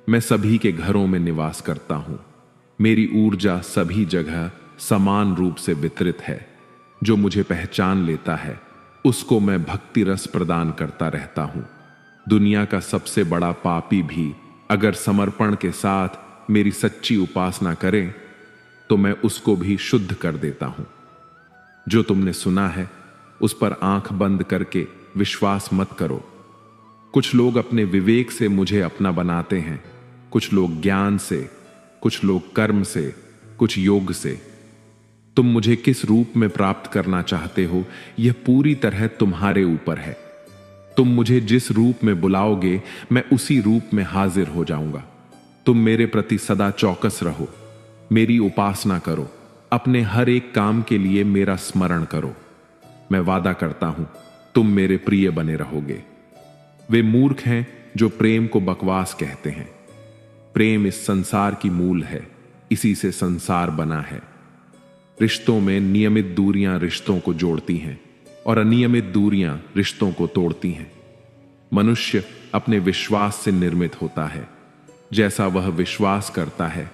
Speaker 1: मैं सभी के घरों में निवास करता हूं। मेरी ऊर्जा सभी जगह समान रूप से वितरित है। जो मुझे पहचान लेता है उसको मैं भक्ति रस प्रदान करता रहता हूं। दुनिया का सबसे बड़ा पापी भी अगर समर्पण के साथ मेरी सच्ची उपासना करे तो मैं उसको भी शुद्ध कर देता हूं। जो तुमने सुना है उस पर आंख बंद करके विश्वास मत करो। कुछ लोग अपने विवेक से मुझे अपना बनाते हैं, कुछ लोग ज्ञान से, कुछ लोग कर्म से, कुछ योग से। तुम मुझे किस रूप में प्राप्त करना चाहते हो यह पूरी तरह तुम्हारे ऊपर है। तुम मुझे जिस रूप में बुलाओगे मैं उसी रूप में हाजिर हो जाऊंगा। तुम मेरे प्रति सदा चौकस रहो, मेरी उपासना करो, अपने हर एक काम के लिए मेरा स्मरण करो। मैं वादा करता हूं तुम मेरे प्रिय बने रहोगे। वे मूर्ख हैं जो प्रेम को बकवास कहते हैं। प्रेम इस संसार की मूल है, इसी से संसार बना है। रिश्तों में नियमित दूरियां रिश्तों को जोड़ती हैं और अनियमित दूरियां रिश्तों को तोड़ती हैं। मनुष्य अपने विश्वास से निर्मित होता है। जैसा वह विश्वास करता है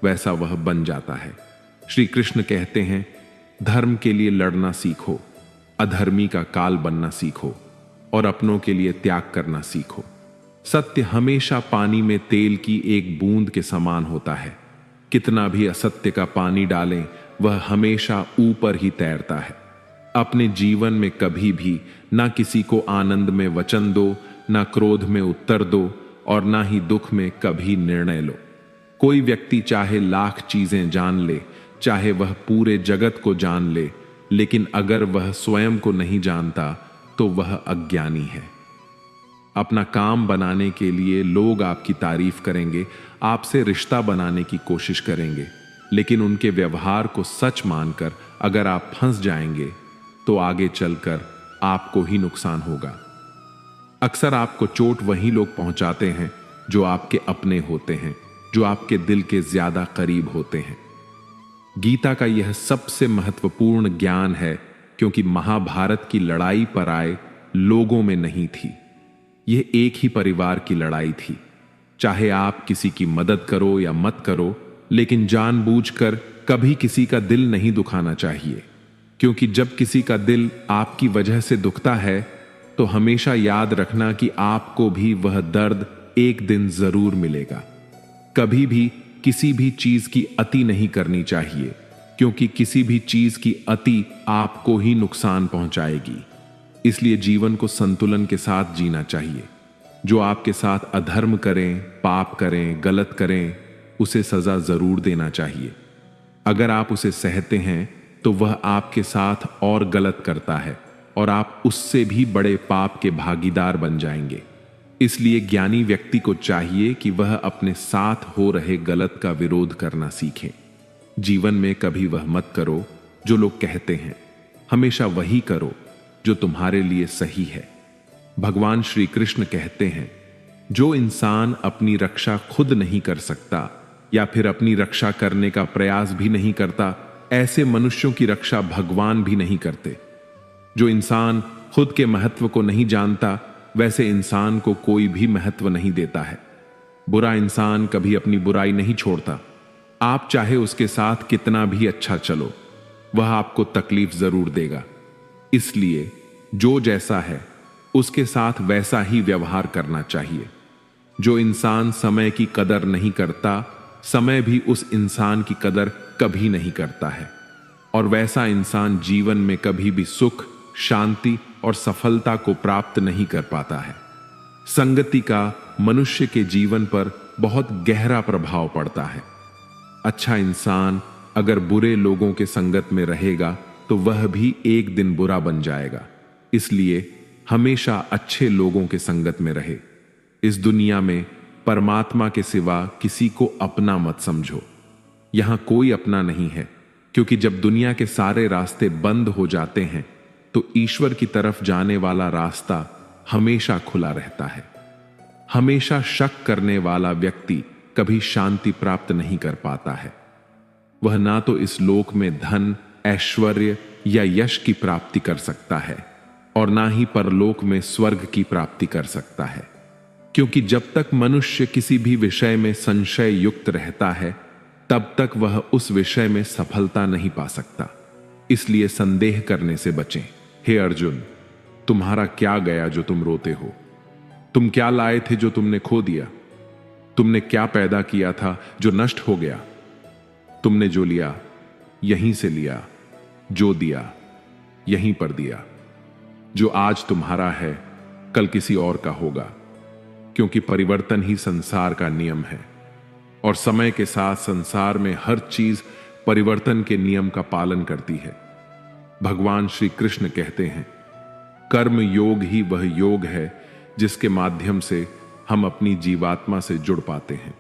Speaker 1: वैसा वह बन जाता है। श्री कृष्ण कहते हैं, धर्म के लिए लड़ना सीखो, अधर्मी का काल बनना सीखो और अपनों के लिए त्याग करना सीखो। सत्य हमेशा पानी में तेल की एक बूंद के समान होता है। कितना भी असत्य का पानी डालें वह हमेशा ऊपर ही तैरता है। अपने जीवन में कभी भी ना किसी को आनंद में वचन दो, ना क्रोध में उत्तर दो और ना ही दुख में कभी निर्णय लो। कोई व्यक्ति चाहे लाख चीजें जान ले, चाहे वह पूरे जगत को जान ले, लेकिन अगर वह स्वयं को नहीं जानता तो वह अज्ञानी है। अपना काम बनाने के लिए लोग आपकी तारीफ करेंगे, आपसे रिश्ता बनाने की कोशिश करेंगे, लेकिन उनके व्यवहार को सच मानकर अगर आप फंस जाएंगे तो आगे चलकर आपको ही नुकसान होगा। अक्सर आपको चोट वही लोग पहुंचाते हैं जो आपके अपने होते हैं, जो आपके दिल के ज्यादा करीब होते हैं। गीता का यह सबसे महत्वपूर्ण ज्ञान है, क्योंकि महाभारत की लड़ाई पर आए लोगों में नहीं थी। यह एक ही परिवार की लड़ाई थी। चाहे आप किसी की मदद करो या मत करो, लेकिन जानबूझकर कभी किसी का दिल नहीं दुखाना चाहिए, क्योंकि जब किसी का दिल आपकी वजह से दुखता है तो हमेशा याद रखना कि आपको भी वह दर्द एक दिन जरूर मिलेगा। कभी भी किसी भी चीज की अति नहीं करनी चाहिए, क्योंकि किसी भी चीज की अति आपको ही नुकसान पहुंचाएगी। इसलिए जीवन को संतुलन के साथ जीना चाहिए। जो आपके साथ अधर्म करें, पाप करें, गलत करें, उसे सजा जरूर देना चाहिए। अगर आप उसे सहते हैं तो वह आपके साथ और गलत करता है और आप उससे भी बड़े पाप के भागीदार बन जाएंगे। इसलिए ज्ञानी व्यक्ति को चाहिए कि वह अपने साथ हो रहे गलत का विरोध करना सीखे। जीवन में कभी वह मत करो जो लोग कहते हैं, हमेशा वही करो जो तुम्हारे लिए सही है। भगवान श्री कृष्ण कहते हैं, जो इंसान अपनी रक्षा खुद नहीं कर सकता या फिर अपनी रक्षा करने का प्रयास भी नहीं करता, ऐसे मनुष्यों की रक्षा भगवान भी नहीं करते। जो इंसान खुद के महत्व को नहीं जानता, वैसे इंसान को कोई भी महत्व नहीं देता है। बुरा इंसान कभी अपनी बुराई नहीं छोड़ता। आप चाहे उसके साथ कितना भी अच्छा चलो, वह आपको तकलीफ जरूर देगा। इसलिए जो जैसा है उसके साथ वैसा ही व्यवहार करना चाहिए। जो इंसान समय की कदर नहीं करता समय भी उस इंसान की कदर कभी नहीं करता है, और वैसा इंसान जीवन में कभी भी सुख, शांति और सफलता को प्राप्त नहीं कर पाता है। संगति का मनुष्य के जीवन पर बहुत गहरा प्रभाव पड़ता है। अच्छा इंसान अगर बुरे लोगों के संगत में रहेगा तो वह भी एक दिन बुरा बन जाएगा। इसलिए हमेशा अच्छे लोगों के संगत में रहे। इस दुनिया में परमात्मा के सिवा किसी को अपना मत समझो। यहां कोई अपना नहीं है, क्योंकि जब दुनिया के सारे रास्ते बंद हो जाते हैं तो ईश्वर की तरफ जाने वाला रास्ता हमेशा खुला रहता है। हमेशा शक करने वाला व्यक्ति कभी शांति प्राप्त नहीं कर पाता है। वह ना तो इस लोक में धन, ऐश्वर्य या यश की प्राप्ति कर सकता है और ना ही परलोक में स्वर्ग की प्राप्ति कर सकता है, क्योंकि जब तक मनुष्य किसी भी विषय में संशय युक्त रहता है तब तक वह उस विषय में सफलता नहीं पा सकता। इसलिए संदेह करने से बचें। हे अर्जुन, तुम्हारा क्या गया जो तुम रोते हो? तुम क्या लाए थे जो तुमने खो दिया? तुमने क्या पैदा किया था जो नष्ट हो गया? तुमने जो लिया यहीं से लिया, जो दिया यहीं पर दिया। जो आज तुम्हारा है कल किसी और का होगा, क्योंकि परिवर्तन ही संसार का नियम है और समय के साथ संसार में हर चीज परिवर्तन के नियम का पालन करती है। भगवान श्री कृष्ण कहते हैं, कर्म योग ही वह योग है जिसके माध्यम से हम अपनी जीवात्मा से जुड़ पाते हैं।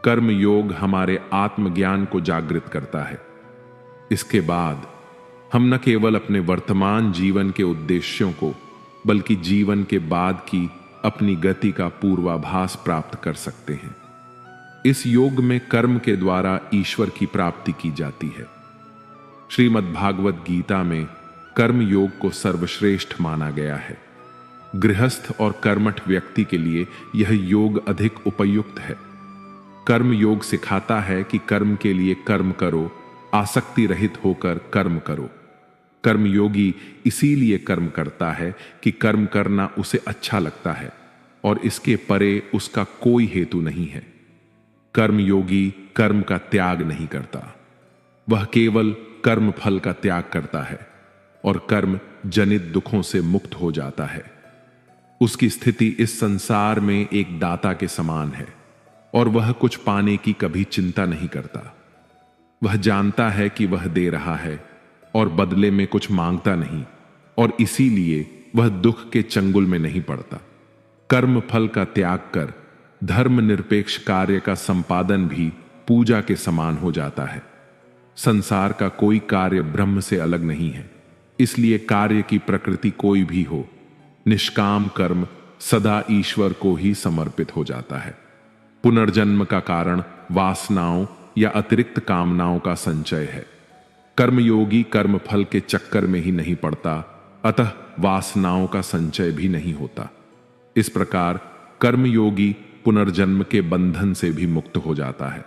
Speaker 1: कर्म योग हमारे आत्मज्ञान को जागृत करता है। इसके बाद हम न केवल अपने वर्तमान जीवन के उद्देश्यों को बल्कि जीवन के बाद की अपनी गति का पूर्वाभास प्राप्त कर सकते हैं। इस योग में कर्म के द्वारा ईश्वर की प्राप्ति की जाती है। श्रीमद् भागवत गीता में कर्म योग को सर्वश्रेष्ठ माना गया है। गृहस्थ और कर्मठ व्यक्ति के लिए यह योग अधिक उपयुक्त है। कर्म योग सिखाता है कि कर्म के लिए कर्म करो, आसक्ति रहित होकर कर्म करो। कर्मयोगी इसीलिए कर्म करता है कि कर्म करना उसे अच्छा लगता है और इसके परे उसका कोई हेतु नहीं है। कर्मयोगी कर्म का त्याग नहीं करता, वह केवल कर्म फल का त्याग करता है और कर्म जनित दुखों से मुक्त हो जाता है। उसकी स्थिति इस संसार में एक दाता के समान है और वह कुछ पाने की कभी चिंता नहीं करता। वह जानता है कि वह दे रहा है और बदले में कुछ मांगता नहीं, और इसीलिए वह दुख के चंगुल में नहीं पड़ता। कर्म फल का त्याग कर धर्म निरपेक्ष कार्य का संपादन भी पूजा के समान हो जाता है। संसार का कोई कार्य ब्रह्म से अलग नहीं है, इसलिए कार्य की प्रकृति कोई भी हो, निष्काम कर्म सदा ईश्वर को ही समर्पित हो जाता है। पुनर्जन्म का कारण वासनाओं या अतिरिक्त कामनाओं का संचय है। कर्मयोगी कर्म फल के चक्कर में ही नहीं पड़ता, अतः वासनाओं का संचय भी नहीं होता। इस प्रकार कर्मयोगी पुनर्जन्म के बंधन से भी मुक्त हो जाता है।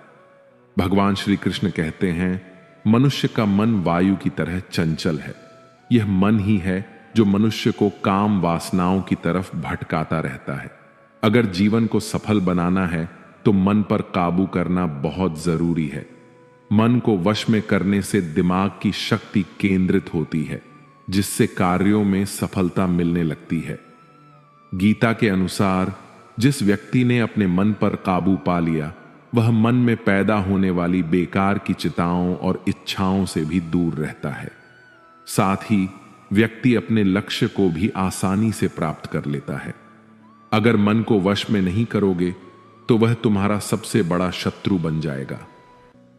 Speaker 1: भगवान श्री कृष्ण कहते हैं, मनुष्य का मन वायु की तरह चंचल है। यह मन ही है जो मनुष्य को काम वासनाओं की तरफ भटकाता रहता है। अगर जीवन को सफल बनाना है तो मन पर काबू करना बहुत जरूरी है। मन को वश में करने से दिमाग की शक्ति केंद्रित होती है, जिससे कार्यों में सफलता मिलने लगती है। गीता के अनुसार जिस व्यक्ति ने अपने मन पर काबू पा लिया, वह मन में पैदा होने वाली बेकार की चिंताओं और इच्छाओं से भी दूर रहता है। साथ ही व्यक्ति अपने लक्ष्य को भी आसानी से प्राप्त कर लेता है। अगर मन को वश में नहीं करोगे तो वह तुम्हारा सबसे बड़ा शत्रु बन जाएगा।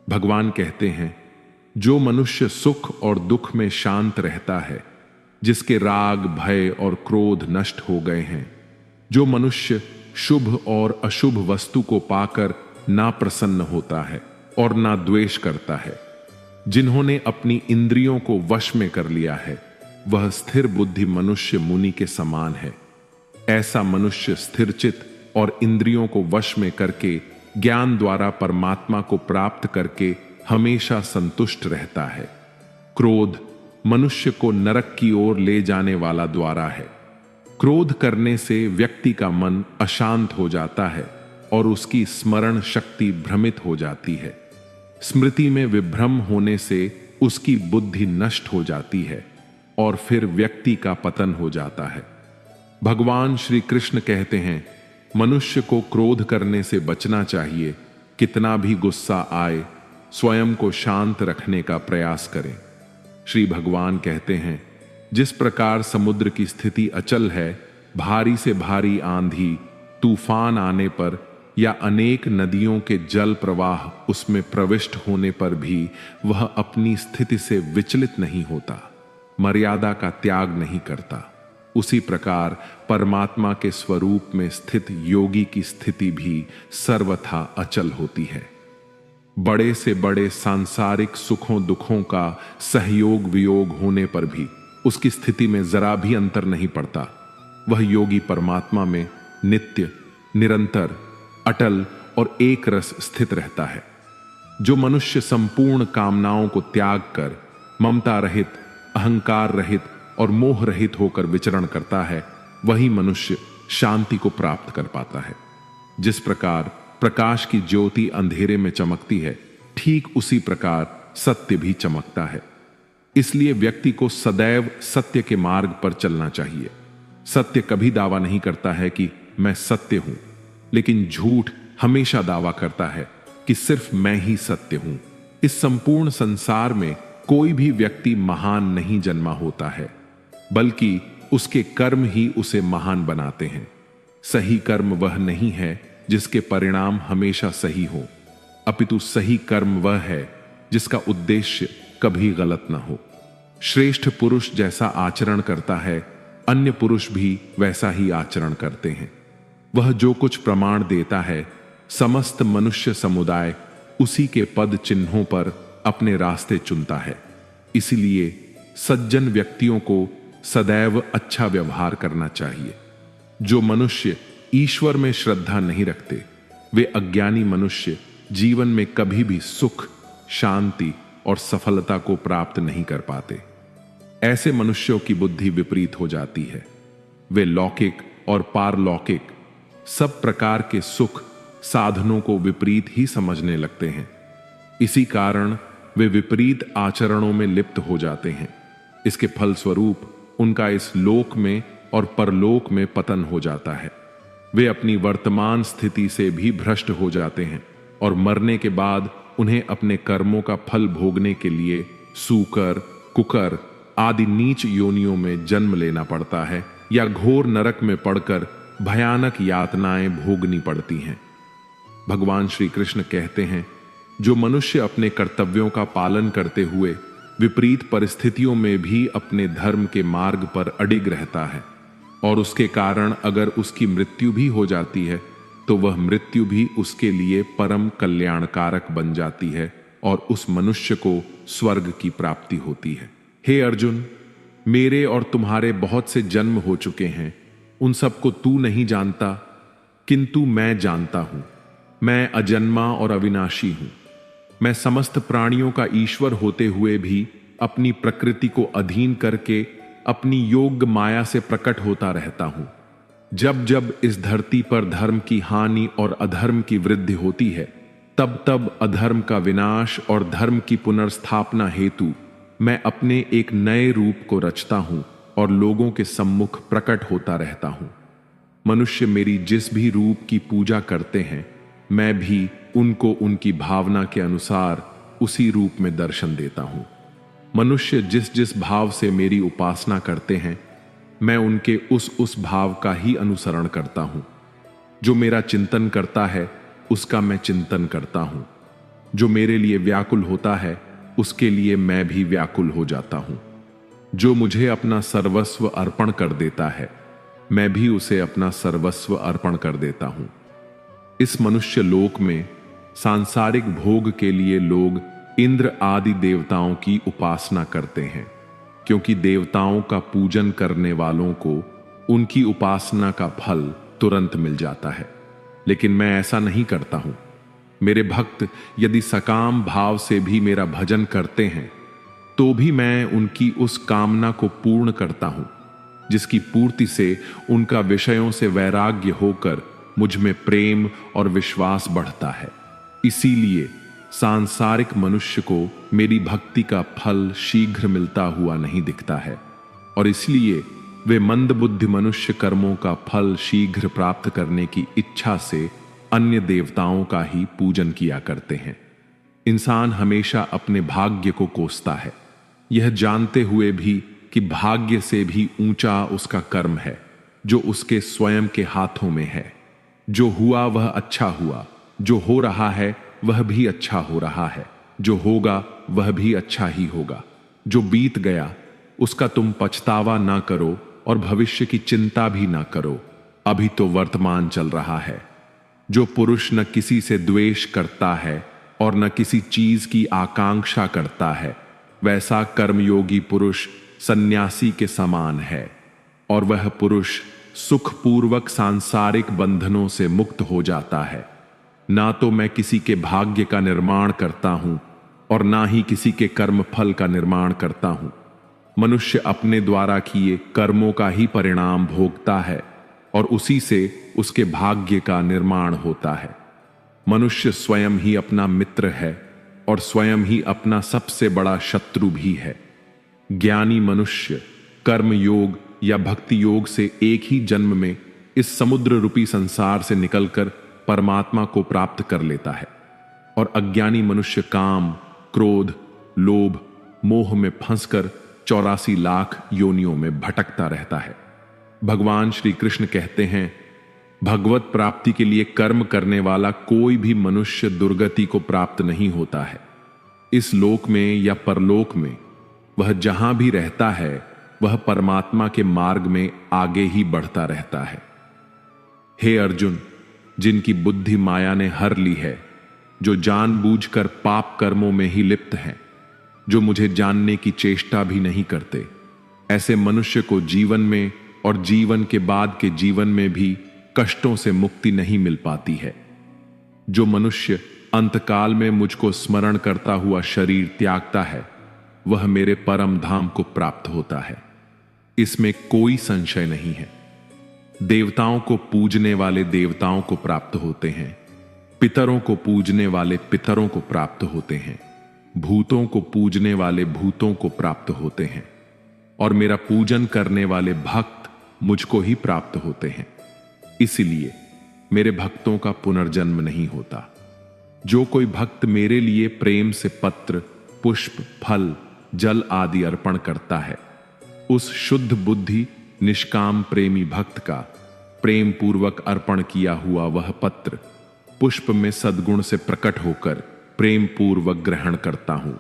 Speaker 1: भगवान कहते हैं, जो मनुष्य सुख और दुख में शांत रहता है, जिसके राग, भय और क्रोध नष्ट हो गए हैं, जो मनुष्य शुभ और अशुभ वस्तु को पाकर ना प्रसन्न होता है और ना द्वेष करता है, जिन्होंने अपनी इंद्रियों को वश में कर लिया है, वह स्थिर बुद्धि मनुष्य मुनि के समान है। ऐसा मनुष्य स्थिरचित और इंद्रियों को वश में करके ज्ञान द्वारा परमात्मा को प्राप्त करके हमेशा संतुष्ट रहता है। क्रोध मनुष्य को नरक की ओर ले जाने वाला द्वारा है। क्रोध करने से व्यक्ति का मन अशांत हो जाता है और उसकी स्मरण शक्ति भ्रमित हो जाती है। स्मृति में विभ्रम होने से उसकी बुद्धि नष्ट हो जाती है और फिर व्यक्ति का पतन हो जाता है। भगवान श्री कृष्ण कहते हैं, मनुष्य को क्रोध करने से बचना चाहिए। कितना भी गुस्सा आए, स्वयं को शांत रखने का प्रयास करें। श्री भगवान कहते हैं, जिस प्रकार समुद्र की स्थिति अचल है, भारी से भारी आंधी तूफान आने पर या अनेक नदियों के जल प्रवाह उसमें प्रविष्ट होने पर भी वह अपनी स्थिति से विचलित नहीं होता, मर्यादा का त्याग नहीं करता, उसी प्रकार परमात्मा के स्वरूप में स्थित योगी की स्थिति भी सर्वथा अचल होती है। बड़े से बड़े सांसारिक सुखों दुखों का सहयोग वियोग होने पर भी उसकी स्थिति में जरा भी अंतर नहीं पड़ता। वह योगी परमात्मा में नित्य, निरंतर, अटल और एक रस स्थित रहता है। जो मनुष्य संपूर्ण कामनाओं को त्याग कर ममता रहित, अहंकार रहित और मोह रहित होकर विचरण करता है, वही मनुष्य शांति को प्राप्त कर पाता है। जिस प्रकार प्रकाश की ज्योति अंधेरे में चमकती है, ठीक उसी प्रकार सत्य भी चमकता है। इसलिए व्यक्ति को सदैव सत्य के मार्ग पर चलना चाहिए। सत्य कभी दावा नहीं करता है कि मैं सत्य हूं, लेकिन झूठ हमेशा दावा करता है कि सिर्फ मैं ही सत्य हूं। इस संपूर्ण संसार में कोई भी व्यक्ति महान नहीं जन्मा होता है, बल्कि उसके कर्म ही उसे महान बनाते हैं। सही कर्म वह नहीं है जिसके परिणाम हमेशा सही हो, अपितु सही कर्म वह है जिसका उद्देश्य कभी गलत न हो। श्रेष्ठ पुरुष जैसा आचरण करता है, अन्य पुरुष भी वैसा ही आचरण करते हैं। वह जो कुछ प्रमाण देता है, समस्त मनुष्य समुदाय उसी के पद चिन्हों पर अपने रास्ते चुनता है। इसलिए सज्जन व्यक्तियों को सदैव अच्छा व्यवहार करना चाहिए। जो मनुष्य ईश्वर में श्रद्धा नहीं रखते, वे अज्ञानी मनुष्य जीवन में कभी भी सुख, शांति और सफलता को प्राप्त नहीं कर पाते। ऐसे मनुष्यों की बुद्धि विपरीत हो जाती है। वे लौकिक और पारलौकिक सब प्रकार के सुख साधनों को विपरीत ही समझने लगते हैं। इसी कारण वे विपरीत आचरणों में लिप्त हो जाते हैं। इसके फलस्वरूप उनका इस लोक में और परलोक में पतन हो जाता है। वे अपनी वर्तमान स्थिति से भी भ्रष्ट हो जाते हैं और मरने के बाद उन्हें अपने कर्मों का फल भोगने के लिए सूकर, कुकर आदि नीच योनियों में जन्म लेना पड़ता है या घोर नरक में पड़कर भयानक यातनाएं भोगनी पड़ती हैं। भगवान श्री कृष्ण कहते हैं, जो मनुष्य अपने कर्तव्यों का पालन करते हुए विपरीत परिस्थितियों में भी अपने धर्म के मार्ग पर अडिग रहता है और उसके कारण अगर उसकी मृत्यु भी हो जाती है, तो वह मृत्यु भी उसके लिए परम कल्याणकारक बन जाती है और उस मनुष्य को स्वर्ग की प्राप्ति होती है। हे अर्जुन, मेरे और तुम्हारे बहुत से जन्म हो चुके हैं, उन सबको तू नहीं जानता, किंतु मैं जानता हूं। मैं अजन्मा और अविनाशी हूं। मैं समस्त प्राणियों का ईश्वर होते हुए भी अपनी प्रकृति को अधीन करके अपनी योग्य माया से प्रकट होता रहता हूं। जब जब इस धरती पर धर्म की हानि और अधर्म की वृद्धि होती है, तब तब अधर्म का विनाश और धर्म की पुनर्स्थापना हेतु मैं अपने एक नए रूप को रचता हूं और लोगों के सम्मुख प्रकट होता रहता हूं। मनुष्य मेरी जिस भी रूप की पूजा करते हैं, मैं भी उनको उनकी भावना के अनुसार उसी रूप में दर्शन देता हूं। मनुष्य जिस जिस भाव से मेरी उपासना करते हैं, मैं उनके उस भाव का ही अनुसरण करता हूं। जो मेरा चिंतन करता है, उसका मैं चिंतन करता हूं। जो मेरे लिए व्याकुल होता है, उसके लिए मैं भी व्याकुल हो जाता हूं। जो मुझे अपना सर्वस्व अर्पण कर देता है, मैं भी उसे अपना सर्वस्व अर्पण कर देता हूं। इस मनुष्य लोक में सांसारिक भोग के लिए लोग इंद्र आदि देवताओं की उपासना करते हैं, क्योंकि देवताओं का पूजन करने वालों को उनकी उपासना का फल तुरंत मिल जाता है। लेकिन मैं ऐसा नहीं करता हूं। मेरे भक्त यदि सकाम भाव से भी मेरा भजन करते हैं, तो भी मैं उनकी उस कामना को पूर्ण करता हूं, जिसकी पूर्ति से उनका विषयों से वैराग्य होकर मुझ में प्रेम और विश्वास बढ़ता है। इसीलिए सांसारिक मनुष्य को मेरी भक्ति का फल शीघ्र मिलता हुआ नहीं दिखता है, और इसलिए वे मंदबुद्धि मनुष्य कर्मों का फल शीघ्र प्राप्त करने की इच्छा से अन्य देवताओं का ही पूजन किया करते हैं। इंसान हमेशा अपने भाग्य को कोसता है, यह जानते हुए भी कि भाग्य से भी ऊंचा उसका कर्म है जो उसके स्वयं के हाथों में है। जो हुआ वह अच्छा हुआ, जो हो रहा है वह भी अच्छा हो रहा है, जो होगा वह भी अच्छा ही होगा। जो बीत गया उसका तुम पछतावा ना करो और भविष्य की चिंता भी ना करो, अभी तो वर्तमान चल रहा है। जो पुरुष न किसी से द्वेष करता है और न किसी चीज की आकांक्षा करता है, वैसा कर्मयोगी पुरुष सन्यासी के समान है, और वह पुरुष सुखपूर्वक सांसारिक बंधनों से मुक्त हो जाता है। ना तो मैं किसी के भाग्य का निर्माण करता हूं और ना ही किसी के कर्म फल का निर्माण करता हूं। मनुष्य अपने द्वारा किए कर्मों का ही परिणाम भोगता है और उसी से उसके भाग्य का निर्माण होता है। मनुष्य स्वयं ही अपना मित्र है और स्वयं ही अपना सबसे बड़ा शत्रु भी है। ज्ञानी मनुष्य कर्म योग या भक्ति योग से एक ही जन्म में इस समुद्र रूपी संसार से निकलकर परमात्मा को प्राप्त कर लेता है, और अज्ञानी मनुष्य काम, क्रोध, लोभ, मोह में फंसकर 84 लाख योनियों में भटकता रहता है। भगवान श्री कृष्ण कहते हैं, भगवत प्राप्ति के लिए कर्म करने वाला कोई भी मनुष्य दुर्गति को प्राप्त नहीं होता है। इस लोक में या परलोक में वह जहां भी रहता है वह परमात्मा के मार्ग में आगे ही बढ़ता रहता है। हे अर्जुन, जिनकी बुद्धि माया ने हर ली है, जो जानबूझकर पाप कर्मों में ही लिप्त हैं, जो मुझे जानने की चेष्टा भी नहीं करते, ऐसे मनुष्य को जीवन में और जीवन के बाद के जीवन में भी कष्टों से मुक्ति नहीं मिल पाती है। जो मनुष्य अंतकाल में मुझको स्मरण करता हुआ शरीर त्यागता है, वह मेरे परम धाम को प्राप्त होता है, इसमें कोई संशय नहीं है। देवताओं को पूजने वाले देवताओं को प्राप्त होते हैं, पितरों को पूजने वाले पितरों को प्राप्त होते हैं, भूतों को पूजने वाले भूतों को प्राप्त होते हैं, और मेरा पूजन करने वाले भक्त मुझको ही प्राप्त होते हैं। इसलिए मेरे भक्तों का पुनर्जन्म नहीं होता। जो कोई भक्त मेरे लिए प्रेम से पत्र, पुष्प, फल, जल आदि अर्पण करता है, उस शुद्ध बुद्धि निष्काम प्रेमी भक्त का प्रेम पूर्वक अर्पण किया हुआ वह पत्र पुष्प में सद्गुण से प्रकट होकर प्रेम पूर्वक ग्रहण करता हूं।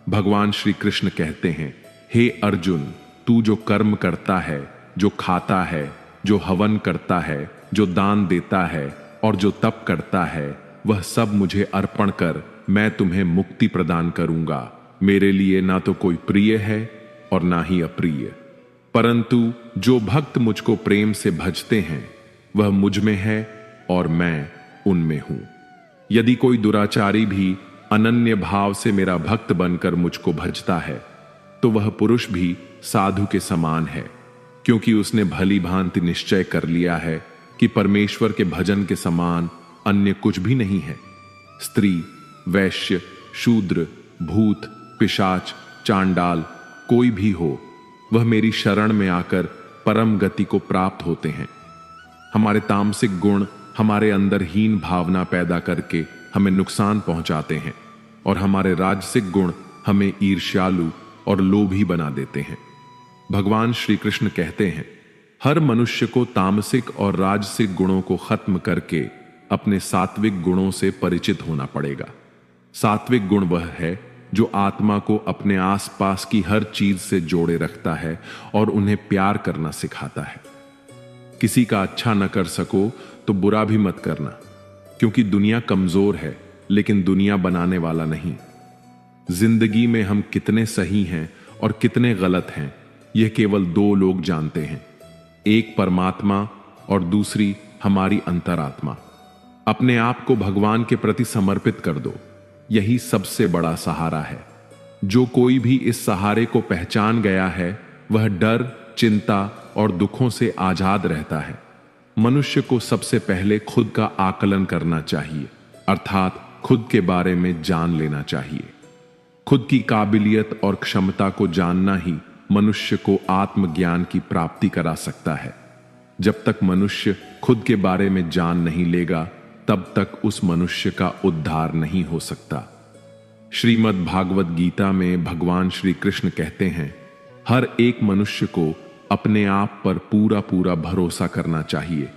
Speaker 1: भगवान श्री कृष्ण कहते हैं, हे अर्जुन, तू जो कर्म करता है, जो खाता है, जो हवन करता है, जो दान देता है और जो तप करता है, वह सब मुझे अर्पण कर मैं तुम्हें मुक्ति प्रदान करूंगा। मेरे लिए ना तो कोई प्रिय है और ना ही अप्रिय, परंतु जो भक्त मुझको प्रेम से भजते हैं वह मुझ में है और मैं उनमें हूं। यदि कोई दुराचारी भी अनन्य भाव से मेरा भक्त बनकर मुझको भजता है, तो वह पुरुष भी साधु के समान है, क्योंकि उसने भली भांति निश्चय कर लिया है कि परमेश्वर के भजन के समान अन्य कुछ भी नहीं है। स्त्री, वैश्य, शूद्र, भूत, पिशाच, चांडाल कोई भी हो, वह मेरी शरण में आकर परम गति को प्राप्त होते हैं। हमारे तामसिक गुण हमारे अंदर हीन भावना पैदा करके हमें नुकसान पहुंचाते हैं, और हमारे राजसिक गुण हमें ईर्ष्यालु और लोभी बना देते हैं। भगवान श्री कृष्ण कहते हैं, हर मनुष्य को तामसिक और राजसिक गुणों को खत्म करके अपने सात्विक गुणों से परिचित होना पड़ेगा। सात्विक गुण वह है जो आत्मा को अपने आसपास की हर चीज से जोड़े रखता है और उन्हें प्यार करना सिखाता है। किसी का अच्छा न कर सको तो बुरा भी मत करना, क्योंकि दुनिया कमजोर है लेकिन दुनिया बनाने वाला नहीं। जिंदगी में हम कितने सही हैं और कितने गलत हैं, यह केवल दो लोग जानते हैं, एक परमात्मा और दूसरी हमारी अंतरात्मा। अपने आप को भगवान के प्रति समर्पित कर दो, यही सबसे बड़ा सहारा है। जो कोई भी इस सहारे को पहचान गया है, वह डर, चिंता और दुखों से आजाद रहता है। मनुष्य को सबसे पहले खुद का आकलन करना चाहिए, अर्थात खुद के बारे में जान लेना चाहिए। खुद की काबिलियत और क्षमता को जानना ही मनुष्य को आत्मज्ञान की प्राप्ति करा सकता है। जब तक मनुष्य खुद के बारे में जान नहीं लेगा, तब तक उस मनुष्य का उद्धार नहीं हो सकता। श्रीमद् भागवत गीता में भगवान श्री कृष्ण कहते हैं, हर एक मनुष्य को अपने आप पर पूरा पूरा भरोसा करना चाहिए,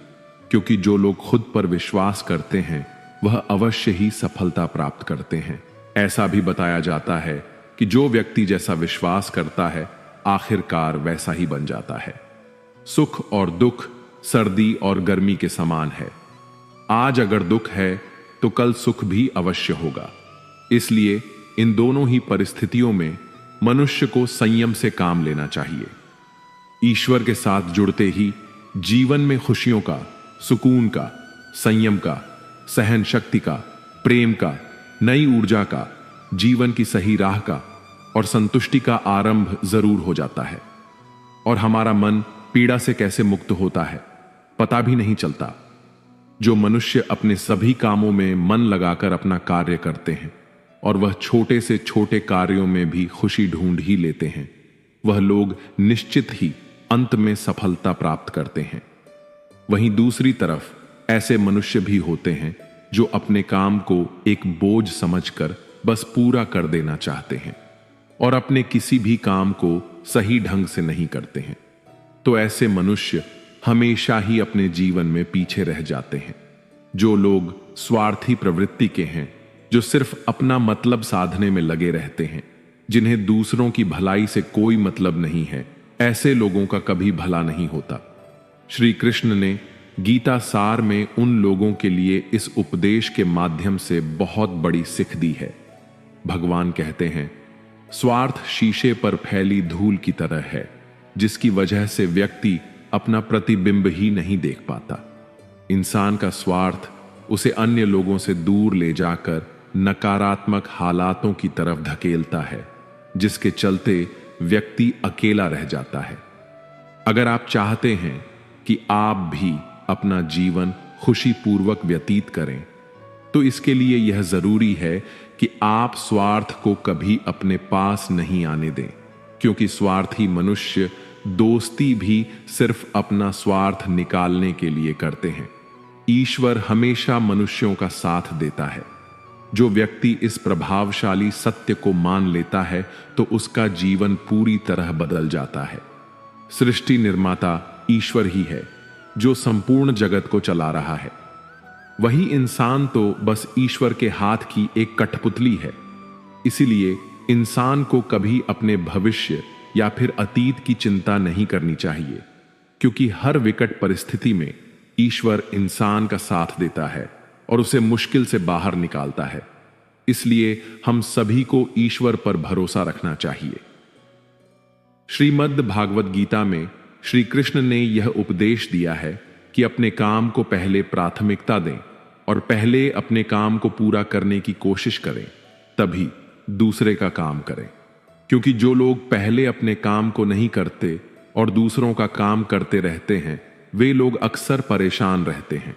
Speaker 1: क्योंकि जो लोग खुद पर विश्वास करते हैं वह अवश्य ही सफलता प्राप्त करते हैं। ऐसा भी बताया जाता है कि जो व्यक्ति जैसा विश्वास करता है, आखिरकार वैसा ही बन जाता है। सुख और दुख सर्दी और गर्मी के समान है। आज अगर दुख है तो कल सुख भी अवश्य होगा। इसलिए इन दोनों ही परिस्थितियों में मनुष्य को संयम से काम लेना चाहिए। ईश्वर के साथ जुड़ते ही जीवन में खुशियों का, सुकून का, संयम का, सहन शक्ति का, प्रेम का, नई ऊर्जा का, जीवन की सही राह का और संतुष्टि का आरंभ जरूर हो जाता है। और हमारा मन पीड़ा से कैसे मुक्त होता है पता भी नहीं चलता। जो मनुष्य अपने सभी कामों में मन लगाकर अपना कार्य करते हैं और वह छोटे से छोटे कार्यों में भी खुशी ढूंढ ही लेते हैं, वह लोग निश्चित ही अंत में सफलता प्राप्त करते हैं। वहीं दूसरी तरफ ऐसे मनुष्य भी होते हैं जो अपने काम को एक बोझ समझकर बस पूरा कर देना चाहते हैं और अपने किसी भी काम को सही ढंग से नहीं करते हैं। तो ऐसे मनुष्य हमेशा ही अपने जीवन में पीछे रह जाते हैं। जो लोग स्वार्थी प्रवृत्ति के हैं, जो सिर्फ अपना मतलब साधने में लगे रहते हैं, जिन्हें दूसरों की भलाई से कोई मतलब नहीं है, ऐसे लोगों का कभी भला नहीं होता। श्री कृष्ण ने गीता सार में उन लोगों के लिए इस उपदेश के माध्यम से बहुत बड़ी सिख दी है। भगवान कहते हैं, स्वार्थ शीशे पर फैली धूल की तरह है, जिसकी वजह से व्यक्ति अपना प्रतिबिंब ही नहीं देख पाता। इंसान का स्वार्थ उसे अन्य लोगों से दूर ले जाकर नकारात्मक हालातों की तरफ धकेलता है, जिसके चलते व्यक्ति अकेला रह जाता है। अगर आप चाहते हैं कि आप भी अपना जीवन खुशीपूर्वक व्यतीत करें, तो इसके लिए यह जरूरी है कि आप स्वार्थ को कभी अपने पास नहीं आने दें, क्योंकि स्वार्थी मनुष्य दोस्ती भी सिर्फ अपना स्वार्थ निकालने के लिए करते हैं। ईश्वर हमेशा मनुष्यों का साथ देता है। जो व्यक्ति इस प्रभावशाली सत्य को मान लेता है तो उसका जीवन पूरी तरह बदल जाता है। सृष्टि निर्माता ईश्वर ही है जो संपूर्ण जगत को चला रहा है। वही इंसान तो बस ईश्वर के हाथ की एक कठपुतली है। इसीलिए इंसान को कभी अपने भविष्य या फिर अतीत की चिंता नहीं करनी चाहिए, क्योंकि हर विकट परिस्थिति में ईश्वर इंसान का साथ देता है और उसे मुश्किल से बाहर निकालता है। इसलिए हम सभी को ईश्वर पर भरोसा रखना चाहिए। श्रीमद् भागवत गीता में श्री कृष्ण ने यह उपदेश दिया है कि अपने काम को पहले प्राथमिकता दें और पहले अपने काम को पूरा करने की कोशिश करें, तभी दूसरे का काम करें। क्योंकि जो लोग पहले अपने काम को नहीं करते और दूसरों का काम करते रहते हैं, वे लोग अक्सर परेशान रहते हैं।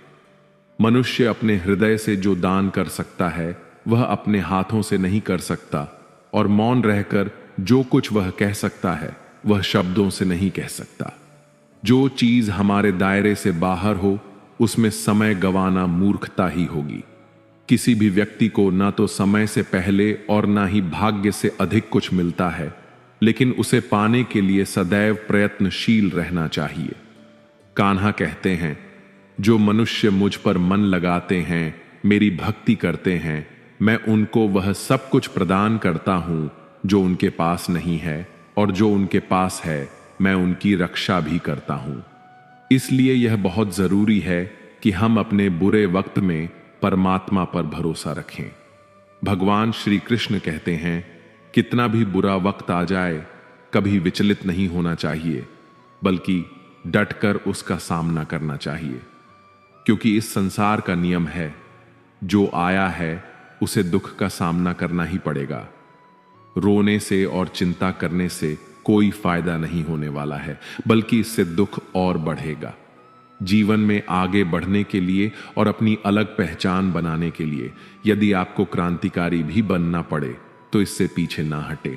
Speaker 1: मनुष्य अपने हृदय से जो दान कर सकता है वह अपने हाथों से नहीं कर सकता, और मौन रहकर जो कुछ वह कह सकता है वह शब्दों से नहीं कह सकता। जो चीज हमारे दायरे से बाहर हो उसमें समय गंवाना मूर्खता ही होगी। किसी भी व्यक्ति को ना तो समय से पहले और ना ही भाग्य से अधिक कुछ मिलता है, लेकिन उसे पाने के लिए सदैव प्रयत्नशील रहना चाहिए। कान्हा कहते हैं, जो मनुष्य मुझ पर मन लगाते हैं, मेरी भक्ति करते हैं, मैं उनको वह सब कुछ प्रदान करता हूं जो उनके पास नहीं है, और जो उनके पास है मैं उनकी रक्षा भी करता हूं। इसलिए यह बहुत जरूरी है कि हम अपने बुरे वक्त में परमात्मा पर भरोसा रखें। भगवान श्री कृष्ण कहते हैं, कितना भी बुरा वक्त आ जाए कभी विचलित नहीं होना चाहिए, बल्कि डटकर उसका सामना करना चाहिए। क्योंकि इस संसार का नियम है, जो आया है उसे दुख का सामना करना ही पड़ेगा। रोने से और चिंता करने से कोई फायदा नहीं होने वाला है, बल्कि इससे दुख और बढ़ेगा। जीवन में आगे बढ़ने के लिए और अपनी अलग पहचान बनाने के लिए यदि आपको क्रांतिकारी भी बनना पड़े तो इससे पीछे ना हटे।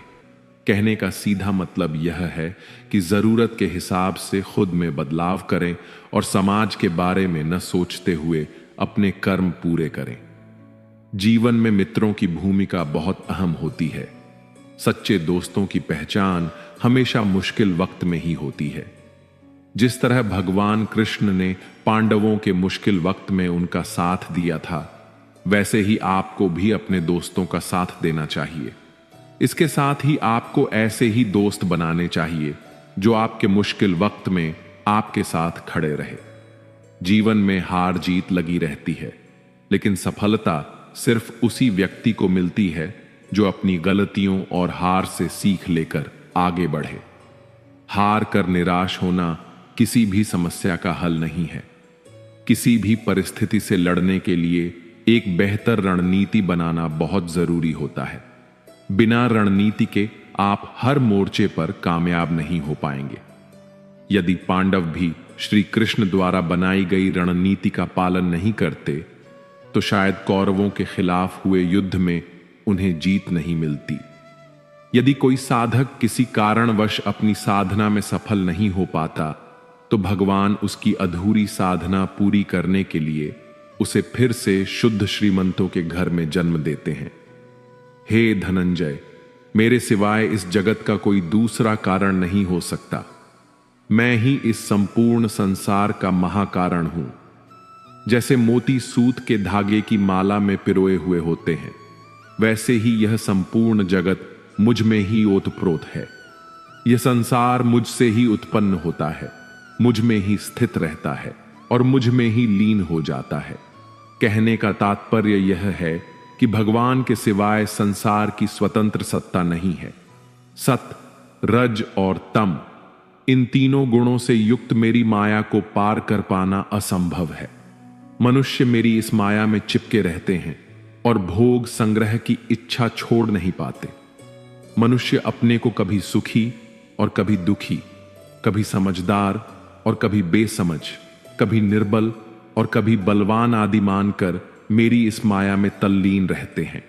Speaker 1: कहने का सीधा मतलब यह है कि जरूरत के हिसाब से खुद में बदलाव करें और समाज के बारे में न सोचते हुए अपने कर्म पूरे करें। जीवन में मित्रों की भूमिका बहुत अहम होती है। सच्चे दोस्तों की पहचान हमेशा मुश्किल वक्त में ही होती है। जिस तरह भगवान कृष्ण ने पांडवों के मुश्किल वक्त में उनका साथ दिया था, वैसे ही आपको भी अपने दोस्तों का साथ देना चाहिए। इसके साथ ही आपको ऐसे ही दोस्त बनाने चाहिए जो आपके मुश्किल वक्त में आपके साथ खड़े रहे। जीवन में हार जीत लगी रहती है, लेकिन सफलता सिर्फ उसी व्यक्ति को मिलती है जो अपनी गलतियों और हार से सीख लेकर आगे बढ़े। हार कर निराश होना किसी भी समस्या का हल नहीं है। किसी भी परिस्थिति से लड़ने के लिए एक बेहतर रणनीति बनाना बहुत जरूरी होता है। बिना रणनीति के आप हर मोर्चे पर कामयाब नहीं हो पाएंगे। यदि पांडव भी श्री कृष्ण द्वारा बनाई गई रणनीति का पालन नहीं करते तो शायद कौरवों के खिलाफ हुए युद्ध में उन्हें जीत नहीं मिलती। यदि कोई साधक किसी कारणवश अपनी साधना में सफल नहीं हो पाता तो भगवान उसकी अधूरी साधना पूरी करने के लिए उसे फिर से शुद्ध श्रीमंतों के घर में जन्म देते हैं। हे धनंजय, मेरे सिवाय इस जगत का कोई दूसरा कारण नहीं हो सकता। मैं ही इस संपूर्ण संसार का महाकारण हूं। जैसे मोती सूत के धागे की माला में पिरोए हुए होते हैं, वैसे ही यह संपूर्ण जगत मुझ में ही ओतप्रोत है। यह संसार मुझसे ही उत्पन्न होता है, मुझ में ही स्थित रहता है और मुझ में ही लीन हो जाता है। कहने का तात्पर्य यह है कि भगवान के सिवाय संसार की स्वतंत्र सत्ता नहीं है। सत, रज और तम, इन तीनों गुणों से युक्त मेरी माया को पार कर पाना असंभव है। मनुष्य मेरी इस माया में चिपके रहते हैं और भोग संग्रह की इच्छा छोड़ नहीं पाते। मनुष्य अपने को कभी सुखी और कभी दुखी, कभी समझदार और कभी बेसमझ, कभी निर्बल और कभी बलवान आदि मानकर मेरी इस माया में तल्लीन रहते हैं।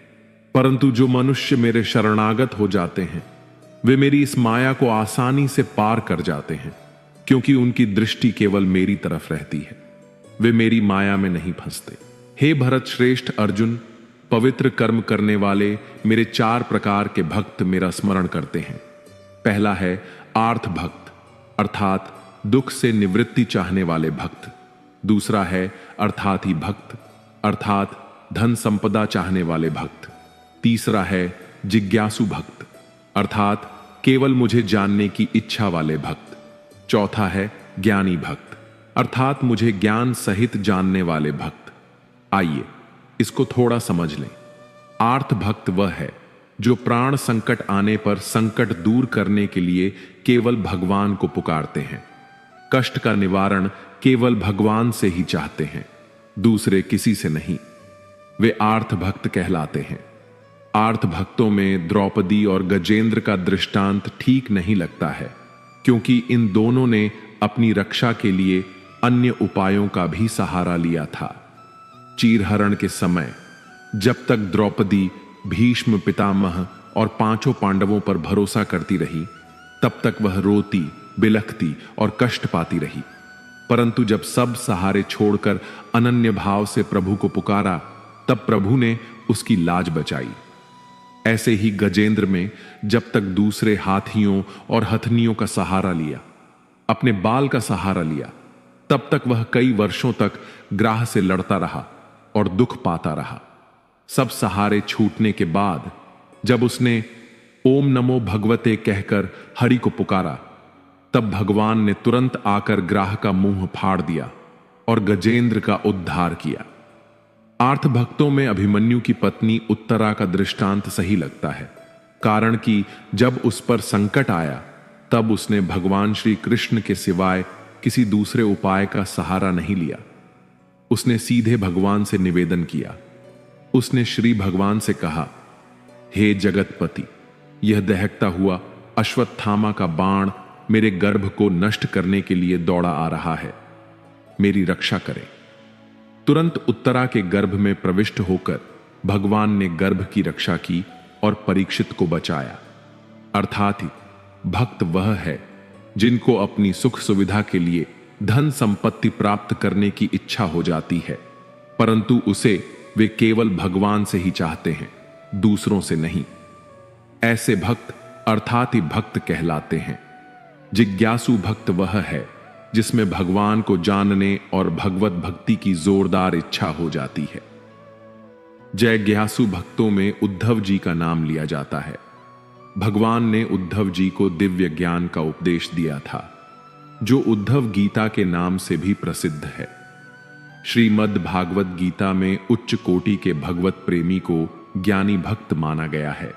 Speaker 1: परंतु जो मनुष्य मेरे शरणागत हो जाते हैं वे मेरी इस माया को आसानी से पार कर जाते हैं, क्योंकि उनकी दृष्टि केवल मेरी तरफ रहती है। वे मेरी माया में नहीं फंसते। हे भरत श्रेष्ठ अर्जुन, पवित्र कर्म करने वाले मेरे 4 प्रकार के भक्त मेरा स्मरण करते हैं। पहला है आर्थ भक्त, अर्थात दुख से निवृत्ति चाहने वाले भक्त। दूसरा है अर्थात ही भक्त, अर्थात धन संपदा चाहने वाले भक्त। तीसरा है जिज्ञासु भक्त, अर्थात केवल मुझे जानने की इच्छा वाले भक्त। चौथा है ज्ञानी भक्त, अर्थात मुझे ज्ञान सहित जानने वाले भक्त। आइए इसको थोड़ा समझ लें। आर्थ भक्त वह है जो प्राण संकट आने पर संकट दूर करने के लिए केवल भगवान को पुकारते हैं। कष्ट का निवारण केवल भगवान से ही चाहते हैं, दूसरे किसी से नहीं। वे आर्थ भक्त कहलाते हैं। आर्थ भक्तों में द्रौपदी और गजेंद्र का दृष्टांत ठीक नहीं लगता है, क्योंकि इन दोनों ने अपनी रक्षा के लिए अन्य उपायों का भी सहारा लिया था। चीरहरण के समय जब तक द्रौपदी भीष्म पितामह और 5 पांडवों पर भरोसा करती रही, तब तक वह रोती, बिलखती और कष्ट पाती रही। परंतु जब सब सहारे छोड़कर अनन्य भाव से प्रभु को पुकारा, तब प्रभु ने उसकी लाज बचाई। ऐसे ही गजेंद्र में जब तक दूसरे हाथियों और हथनियों का सहारा लिया, अपने बाल का सहारा लिया, तब तक वह कई वर्षों तक ग्राह से लड़ता रहा और दुख पाता रहा। सब सहारे छूटने के बाद जब उसने ओम नमो भगवते कहकर हरि को पुकारा, तब भगवान ने तुरंत आकर ग्राह का मुंह फाड़ दिया और गजेंद्र का उद्धार किया। आर्थ भक्तों में अभिमन्यु की पत्नी उत्तरा का दृष्टांत सही लगता है, कारण कि जब उस पर संकट आया तब उसने भगवान श्री कृष्ण के सिवाय किसी दूसरे उपाय का सहारा नहीं लिया। उसने सीधे भगवान से निवेदन किया। उसने श्री भगवान से कहा, हे जगतपति, यह दहकता हुआ अश्वत्थामा का बाण मेरे गर्भ को नष्ट करने के लिए दौड़ा आ रहा है। मेरी रक्षा करें। तुरंत उत्तरा के गर्भ में प्रविष्ट होकर भगवान ने गर्भ की रक्षा की और परीक्षित को बचाया। अर्थात भक्त वह है जिनको अपनी सुख सुविधा के लिए धन संपत्ति प्राप्त करने की इच्छा हो जाती है, परंतु उसे वे केवल भगवान से ही चाहते हैं, दूसरों से नहीं। ऐसे भक्त अर्थात ही भक्त कहलाते हैं। जिज्ञासु भक्त वह है जिसमें भगवान को जानने और भगवत भक्ति की जोरदार इच्छा हो जाती है। जिज्ञासु भक्तों में उद्धव जी का नाम लिया जाता है। भगवान ने उद्धव जी को दिव्य ज्ञान का उपदेश दिया था, जो उद्धव गीता के नाम से भी प्रसिद्ध है। श्रीमद् भागवत गीता में उच्च कोटि के भगवत प्रेमी को ज्ञानी भक्त माना गया है।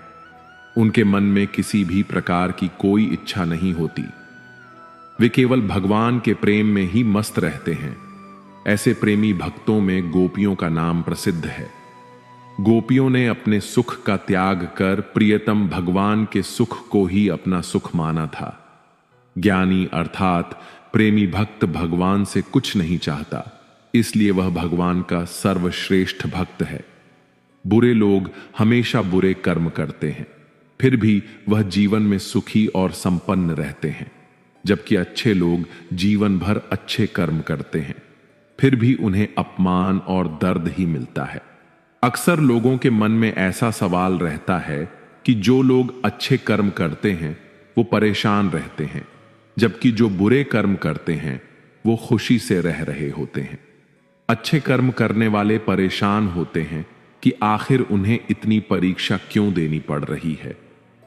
Speaker 1: उनके मन में किसी भी प्रकार की कोई इच्छा नहीं होती, वे केवल भगवान के प्रेम में ही मस्त रहते हैं। ऐसे प्रेमी भक्तों में गोपियों का नाम प्रसिद्ध है। गोपियों ने अपने सुख का त्याग कर प्रियतम भगवान के सुख को ही अपना सुख माना था। ज्ञानी अर्थात प्रेमी भक्त भगवान से कुछ नहीं चाहता, इसलिए वह भगवान का सर्वश्रेष्ठ भक्त है। बुरे लोग हमेशा बुरे कर्म करते हैं, फिर भी वह जीवन में सुखी और संपन्न रहते हैं, जबकि अच्छे लोग जीवन भर अच्छे कर्म करते हैं, फिर भी उन्हें अपमान और दर्द ही मिलता है। अक्सर लोगों के मन में ऐसा सवाल रहता है कि जो लोग अच्छे कर्म करते हैं वो परेशान रहते हैं, जबकि जो बुरे कर्म करते हैं वो खुशी से रह रहे होते हैं। अच्छे कर्म करने वाले परेशान होते हैं कि आखिर उन्हें इतनी परीक्षा क्यों देनी पड़ रही है,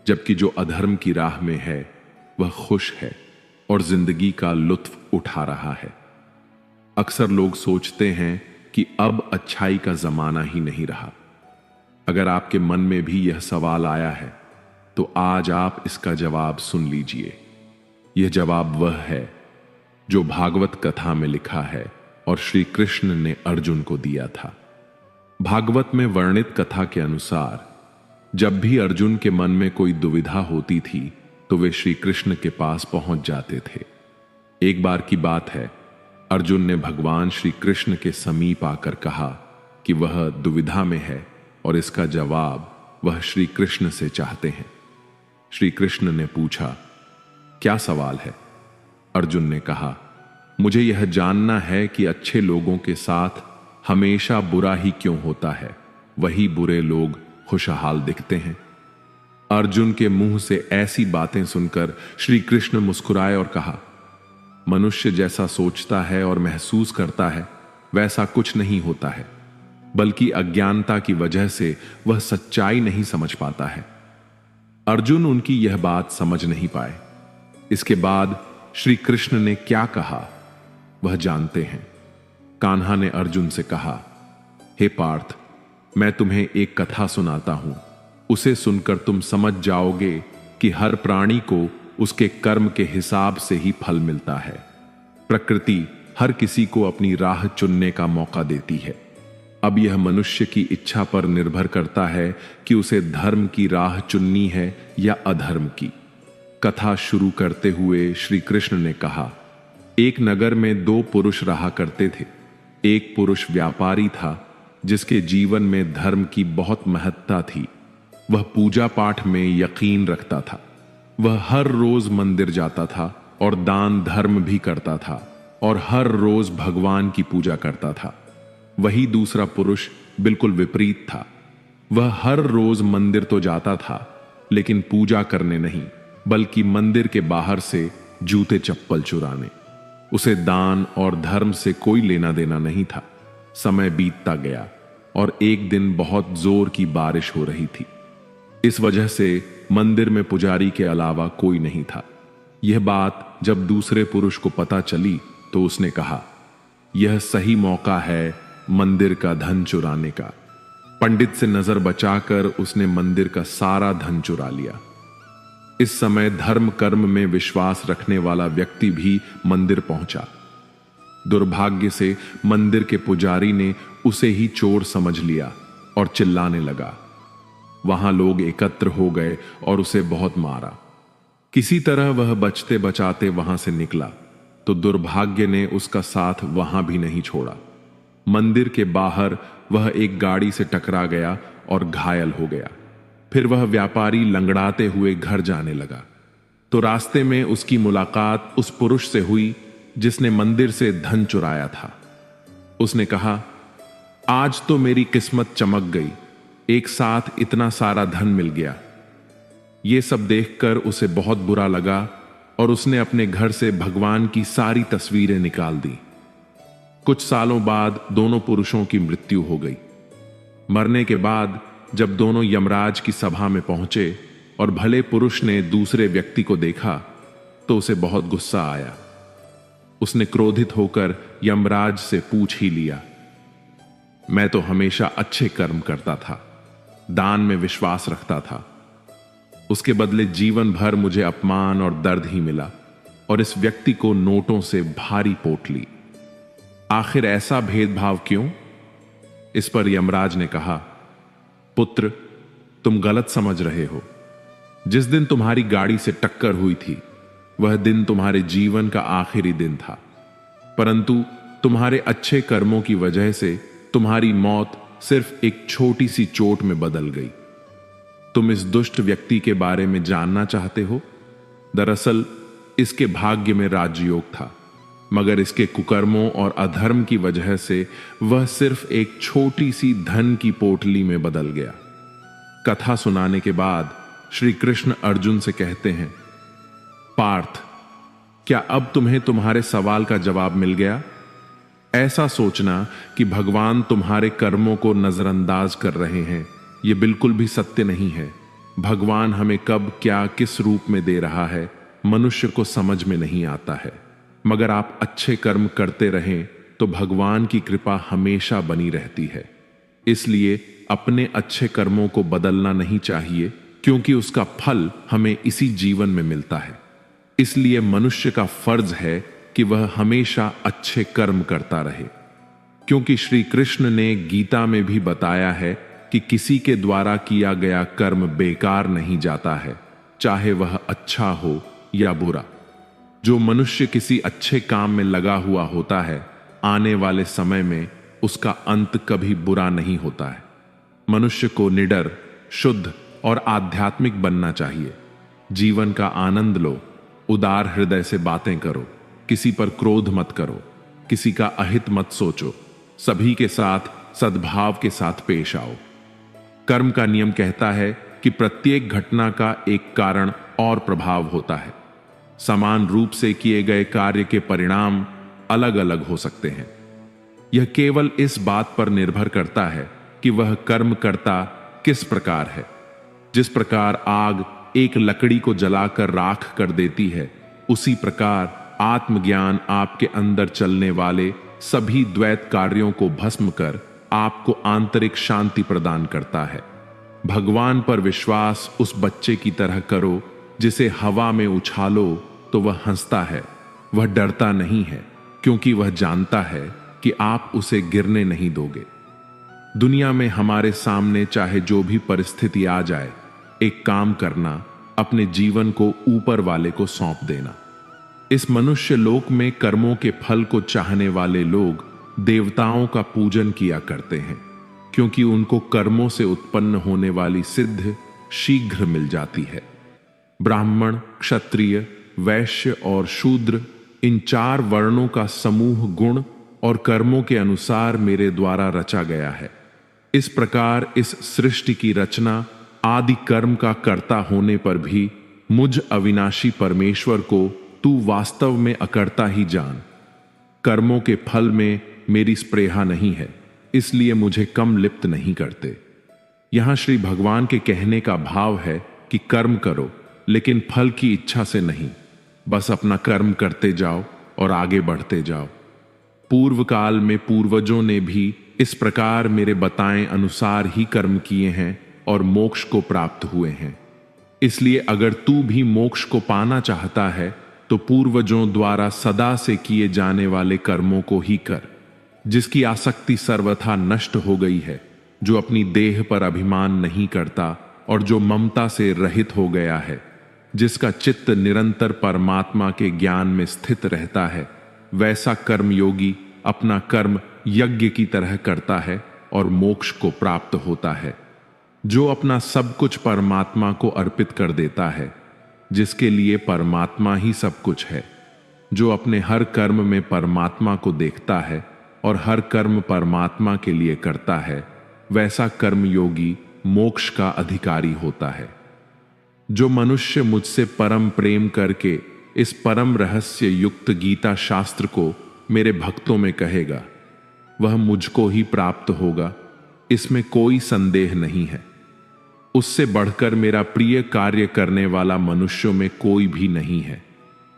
Speaker 1: जबकि जो अधर्म की राह में है वह खुश है और जिंदगी का लुत्फ उठा रहा है। अक्सर लोग सोचते हैं कि अब अच्छाई का जमाना ही नहीं रहा। अगर आपके मन में भी यह सवाल आया है तो आज आप इसका जवाब सुन लीजिए। यह जवाब वह है जो भागवत कथा में लिखा है और श्री कृष्ण ने अर्जुन को दिया था। भागवत में वर्णित कथा के अनुसार जब भी अर्जुन के मन में कोई दुविधा होती थी तो वे श्री कृष्ण के पास पहुंच जाते थे। एक बार की बात है, अर्जुन ने भगवान श्री कृष्ण के समीप आकर कहा कि वह दुविधा में है और इसका जवाब वह श्री कृष्ण से चाहते हैं। श्री कृष्ण ने पूछा, क्या सवाल है? अर्जुन ने कहा, मुझे यह जानना है कि अच्छे लोगों के साथ हमेशा बुरा ही क्यों होता है, वही बुरे लोग खुशहाल दिखते हैं। अर्जुन के मुंह से ऐसी बातें सुनकर श्री कृष्ण मुस्कुराए और कहा, मनुष्य जैसा सोचता है और महसूस करता है वैसा कुछ नहीं होता है, बल्कि अज्ञानता की वजह से वह सच्चाई नहीं समझ पाता है। अर्जुन उनकी यह बात समझ नहीं पाए। इसके बाद श्री कृष्ण ने क्या कहा वह जानते हैं। कान्हा ने अर्जुन से कहा, हे पार्थ, मैं तुम्हें एक कथा सुनाता हूं, उसे सुनकर तुम समझ जाओगे कि हर प्राणी को उसके कर्म के हिसाब से ही फल मिलता है। प्रकृति हर किसी को अपनी राह चुनने का मौका देती है। अब यह मनुष्य की इच्छा पर निर्भर करता है कि उसे धर्म की राह चुननी है या अधर्म की। कथा शुरू करते हुए श्री कृष्ण ने कहा, एक नगर में दो पुरुष रहा करते थे। एक पुरुष व्यापारी था जिसके जीवन में धर्म की बहुत महत्ता थी। वह पूजा पाठ में यकीन रखता था। वह हर रोज मंदिर जाता था और दान धर्म भी करता था और हर रोज भगवान की पूजा करता था। वही दूसरा पुरुष बिल्कुल विपरीत था। वह हर रोज मंदिर तो जाता था लेकिन पूजा करने नहीं, बल्कि मंदिर के बाहर से जूते चप्पल चुराने। उसे दान और धर्म से कोई लेना देना नहीं था। समय बीतता गया और एक दिन बहुत जोर की बारिश हो रही थी। इस वजह से मंदिर में पुजारी के अलावा कोई नहीं था। यह बात जब दूसरे पुरुष को पता चली तो उसने कहा, यह सही मौका है मंदिर का धन चुराने का। पंडित से नजर बचाकर उसने मंदिर का सारा धन चुरा लिया। इस समय धर्म कर्म में विश्वास रखने वाला व्यक्ति भी मंदिर पहुंचा। दुर्भाग्य से मंदिर के पुजारी ने उसे ही चोर समझ लिया और चिल्लाने लगा। वहां लोग एकत्र हो गए और उसे बहुत मारा। किसी तरह वह बचते बचाते वहां से निकला तो दुर्भाग्य ने उसका साथ वहां भी नहीं छोड़ा। मंदिर के बाहर वह एक गाड़ी से टकरा गया और घायल हो गया। फिर वह व्यापारी लंगड़ाते हुए घर जाने लगा तो रास्ते में उसकी मुलाकात उस पुरुष से हुई जिसने मंदिर से धन चुराया था। उसने कहा, आज तो मेरी किस्मत चमक गई, एक साथ इतना सारा धन मिल गया। यह सब देखकर उसे बहुत बुरा लगा और उसने अपने घर से भगवान की सारी तस्वीरें निकाल दी। कुछ सालों बाद दोनों पुरुषों की मृत्यु हो गई। मरने के बाद जब दोनों यमराज की सभा में पहुंचे और भले पुरुष ने दूसरे व्यक्ति को देखा तो उसे बहुत गुस्सा आया। उसने क्रोधित होकर यमराज से पूछ ही लिया, मैं तो हमेशा अच्छे कर्म करता था, दान में विश्वास रखता था, उसके बदले जीवन भर मुझे अपमान और दर्द ही मिला और इस व्यक्ति को नोटों से भारी पोट ली। आखिर ऐसा भेदभाव क्यों? इस पर यमराज ने कहा, पुत्र, तुम गलत समझ रहे हो। जिस दिन तुम्हारी गाड़ी से टक्कर हुई थी वह दिन तुम्हारे जीवन का आखिरी दिन था, परंतु तुम्हारे अच्छे कर्मों की वजह से तुम्हारी मौत सिर्फ एक छोटी सी चोट में बदल गई। तुम इस दुष्ट व्यक्ति के बारे में जानना चाहते हो? दरअसल इसके भाग्य में राजयोग था, मगर इसके कुकर्मों और अधर्म की वजह से वह सिर्फ एक छोटी सी धन की पोटली में बदल गया। कथा सुनाने के बाद श्री कृष्ण अर्जुन से कहते हैं, पार्थ, क्या अब तुम्हें तुम्हारे सवाल का जवाब मिल गया? ऐसा सोचना कि भगवान तुम्हारे कर्मों को नजरअंदाज कर रहे हैं, यह बिल्कुल भी सत्य नहीं है। भगवान हमें कब क्या किस रूप में दे रहा है मनुष्य को समझ में नहीं आता है, मगर आप अच्छे कर्म करते रहें तो भगवान की कृपा हमेशा बनी रहती है। इसलिए अपने अच्छे कर्मों को बदलना नहीं चाहिए, क्योंकि उसका फल हमें इसी जीवन में मिलता है। इसलिए मनुष्य का फर्ज है कि वह हमेशा अच्छे कर्म करता रहे, क्योंकि श्री कृष्ण ने गीता में भी बताया है कि किसी के द्वारा किया गया कर्म बेकार नहीं जाता है, चाहे वह अच्छा हो या बुरा। जो मनुष्य किसी अच्छे काम में लगा हुआ होता है, आने वाले समय में उसका अंत कभी बुरा नहीं होता है। मनुष्य को निडर, शुद्ध और आध्यात्मिक बनना चाहिए। जीवन का आनंद लो, उदार हृदय से बातें करो, किसी पर क्रोध मत करो, किसी का अहित मत सोचो, सभी के साथ सद्भाव के साथ पेश आओ। कर्म का नियम कहता है कि प्रत्येक घटना का एक कारण और प्रभाव होता है। समान रूप से किए गए कार्य के परिणाम अलग अलग हो सकते हैं। यह केवल इस बात पर निर्भर करता है कि वह कर्म करता किस प्रकार है। जिस प्रकार आग एक लकड़ी को जलाकर राख कर देती है, उसी प्रकार आत्मज्ञान आपके अंदर चलने वाले सभी द्वैत कार्यों को भस्म कर आपको आंतरिक शांति प्रदान करता है। भगवान पर विश्वास उस बच्चे की तरह करो जिसे हवा में उछालो तो वह हंसता है, वह डरता नहीं है, क्योंकि वह जानता है कि आप उसे गिरने नहीं दोगे। दुनिया में हमारे सामने चाहे जो भी परिस्थिति आ जाए, एक काम करना, अपने जीवन को ऊपर वाले को सौंप देना। इस मनुष्य लोक में कर्मों के फल को चाहने वाले लोग देवताओं का पूजन किया करते हैं, क्योंकि उनको कर्मों से उत्पन्न होने वाली सिद्ध शीघ्र मिल जाती है। ब्राह्मण, क्षत्रिय, वैश्य और शूद्र, इन 4 वर्णों का समूह गुण और कर्मों के अनुसार मेरे द्वारा रचा गया है। इस प्रकार इस सृष्टि की रचना आदि कर्म का कर्ता होने पर भी मुझ अविनाशी परमेश्वर को तू वास्तव में अकर्ता ही जान। कर्मों के फल में मेरी स्प्रेहा नहीं है, इसलिए मुझे कम लिप्त नहीं करते। यहां श्री भगवान के कहने का भाव है कि कर्म करो, लेकिन फल की इच्छा से नहीं, बस अपना कर्म करते जाओ और आगे बढ़ते जाओ। पूर्व काल में पूर्वजों ने भी इस प्रकार मेरे बताएं अनुसार ही कर्म किए हैं और मोक्ष को प्राप्त हुए हैं। इसलिए अगर तू भी मोक्ष को पाना चाहता है तो पूर्वजों द्वारा सदा से किए जाने वाले कर्मों को ही कर। जिसकी आसक्ति सर्वथा नष्ट हो गई है, जो अपनी देह पर अभिमान नहीं करता और जो ममता से रहित हो गया है, जिसका चित्त निरंतर परमात्मा के ज्ञान में स्थित रहता है, वैसा कर्मयोगी अपना कर्म यज्ञ की तरह करता है और मोक्ष को प्राप्त होता है। जो अपना सब कुछ परमात्मा को अर्पित कर देता है, जिसके लिए परमात्मा ही सब कुछ है, जो अपने हर कर्म में परमात्मा को देखता है और हर कर्म परमात्मा के लिए करता है, वैसा कर्मयोगी मोक्ष का अधिकारी होता है। जो मनुष्य मुझसे परम प्रेम करके इस परम रहस्य युक्त गीता शास्त्र को मेरे भक्तों में कहेगा, वह मुझको ही प्राप्त होगा, इसमें कोई संदेह नहीं है। उससे बढ़कर मेरा प्रिय कार्य करने वाला मनुष्यों में कोई भी नहीं है,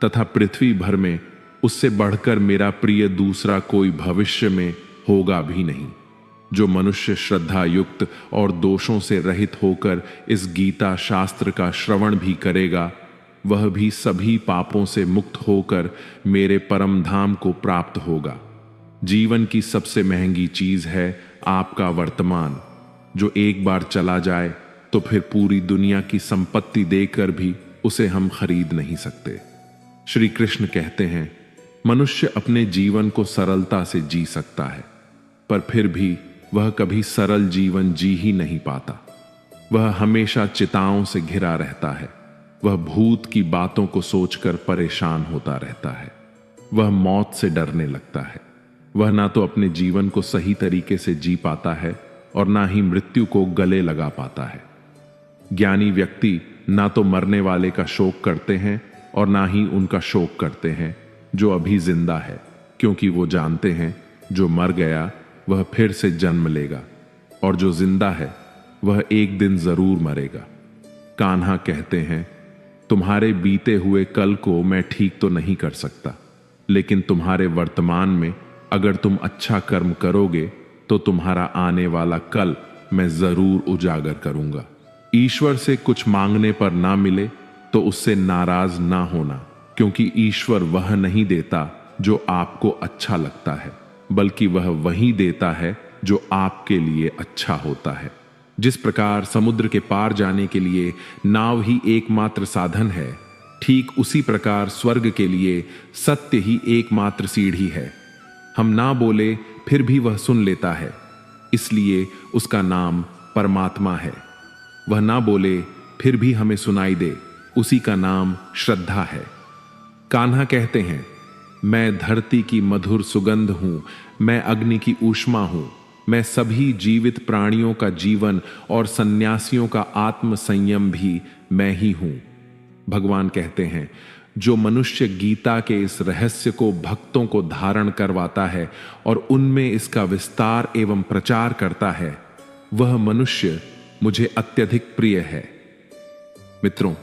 Speaker 1: तथा पृथ्वी भर में उससे बढ़कर मेरा प्रिय दूसरा कोई भविष्य में होगा भी नहीं। जो मनुष्य श्रद्धा युक्त और दोषों से रहित होकर इस गीता शास्त्र का श्रवण भी करेगा, वह भी सभी पापों से मुक्त होकर मेरे परम धाम को प्राप्त होगा। जीवन की सबसे महंगी चीज है आपका वर्तमान, जो एक बार चला जाए तो फिर पूरी दुनिया की संपत्ति देकर भी उसे हम खरीद नहीं सकते। श्री कृष्ण कहते हैं, मनुष्य अपने जीवन को सरलता से जी सकता है, पर फिर भी वह कभी सरल जीवन जी ही नहीं पाता। वह हमेशा चिताओं से घिरा रहता है। वह भूत की बातों को सोचकर परेशान होता रहता है। वह मौत से डरने लगता है। वह ना तो अपने जीवन को सही तरीके से जी पाता है और ना ही मृत्यु को गले लगा पाता है। ज्ञानी व्यक्ति ना तो मरने वाले का शोक करते हैं और ना ही उनका शोक करते हैं जो अभी जिंदा है, क्योंकि वो जानते हैं जो मर गया वह फिर से जन्म लेगा और जो जिंदा है वह एक दिन जरूर मरेगा। कान्हा कहते हैं, तुम्हारे बीते हुए कल को मैं ठीक तो नहीं कर सकता, लेकिन तुम्हारे वर्तमान में अगर तुम अच्छा कर्म करोगे तो तुम्हारा आने वाला कल मैं जरूर उजागर करूंगा। ईश्वर से कुछ मांगने पर ना मिले तो उससे नाराज ना होना, क्योंकि ईश्वर वह नहीं देता जो आपको अच्छा लगता है, बल्कि वह वही देता है जो आपके लिए अच्छा होता है। जिस प्रकार समुद्र के पार जाने के लिए नाव ही एकमात्र साधन है, ठीक उसी प्रकार स्वर्ग के लिए सत्य ही एकमात्र सीढ़ी है। हम ना बोले फिर भी वह सुन लेता है, इसलिए उसका नाम परमात्मा है। वह ना बोले फिर भी हमें सुनाई दे, उसी का नाम श्रद्धा है। कान्हा कहते हैं, मैं धरती की मधुर सुगंध हूं, मैं अग्नि की ऊष्मा हूं, मैं सभी जीवित प्राणियों का जीवन और सन्यासियों का आत्म संयम भी मैं ही हूं। भगवान कहते हैं, जो मनुष्य गीता के इस रहस्य को भक्तों को धारण करवाता है और उनमें इसका विस्तार एवं प्रचार करता है, वह मनुष्य मुझे अत्यधिक प्रिय है। मित्रों,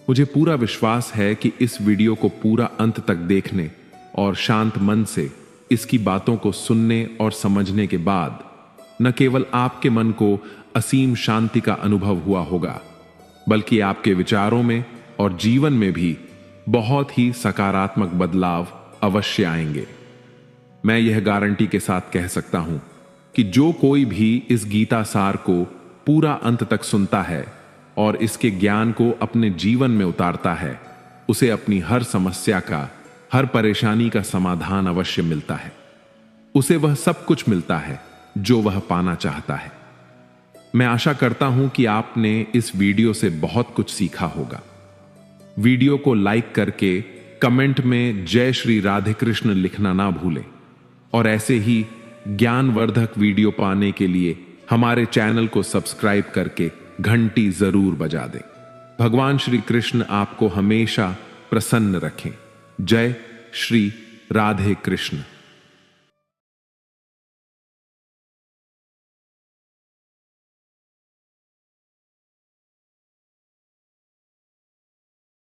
Speaker 1: मुझे पूरा विश्वास है कि इस वीडियो को पूरा अंत तक देखने और शांत मन से इसकी बातों को सुनने और समझने के बाद न केवल आपके मन को असीम शांति का अनुभव हुआ होगा, बल्कि आपके विचारों में और जीवन में भी बहुत ही सकारात्मक बदलाव अवश्य आएंगे। मैं यह गारंटी के साथ कह सकता हूं कि जो कोई भी इस गीता सार को पूरा अंत तक सुनता है और इसके ज्ञान को अपने जीवन में उतारता है, उसे अपनी हर समस्या का, हर परेशानी का समाधान अवश्य मिलता है। उसे वह सब कुछ मिलता है जो वह पाना चाहता है। मैं आशा करता हूं कि आपने इस वीडियो से बहुत कुछ सीखा होगा। वीडियो को लाइक करके कमेंट में जय श्री राधे कृष्ण लिखना ना भूलें और ऐसे ही ज्ञानवर्धक वीडियो पाने के लिए हमारे चैनल को सब्सक्राइब करके घंटी जरूर बजा दें। भगवान श्री कृष्ण आपको हमेशा प्रसन्न रखें। जय श्री राधे कृष्ण।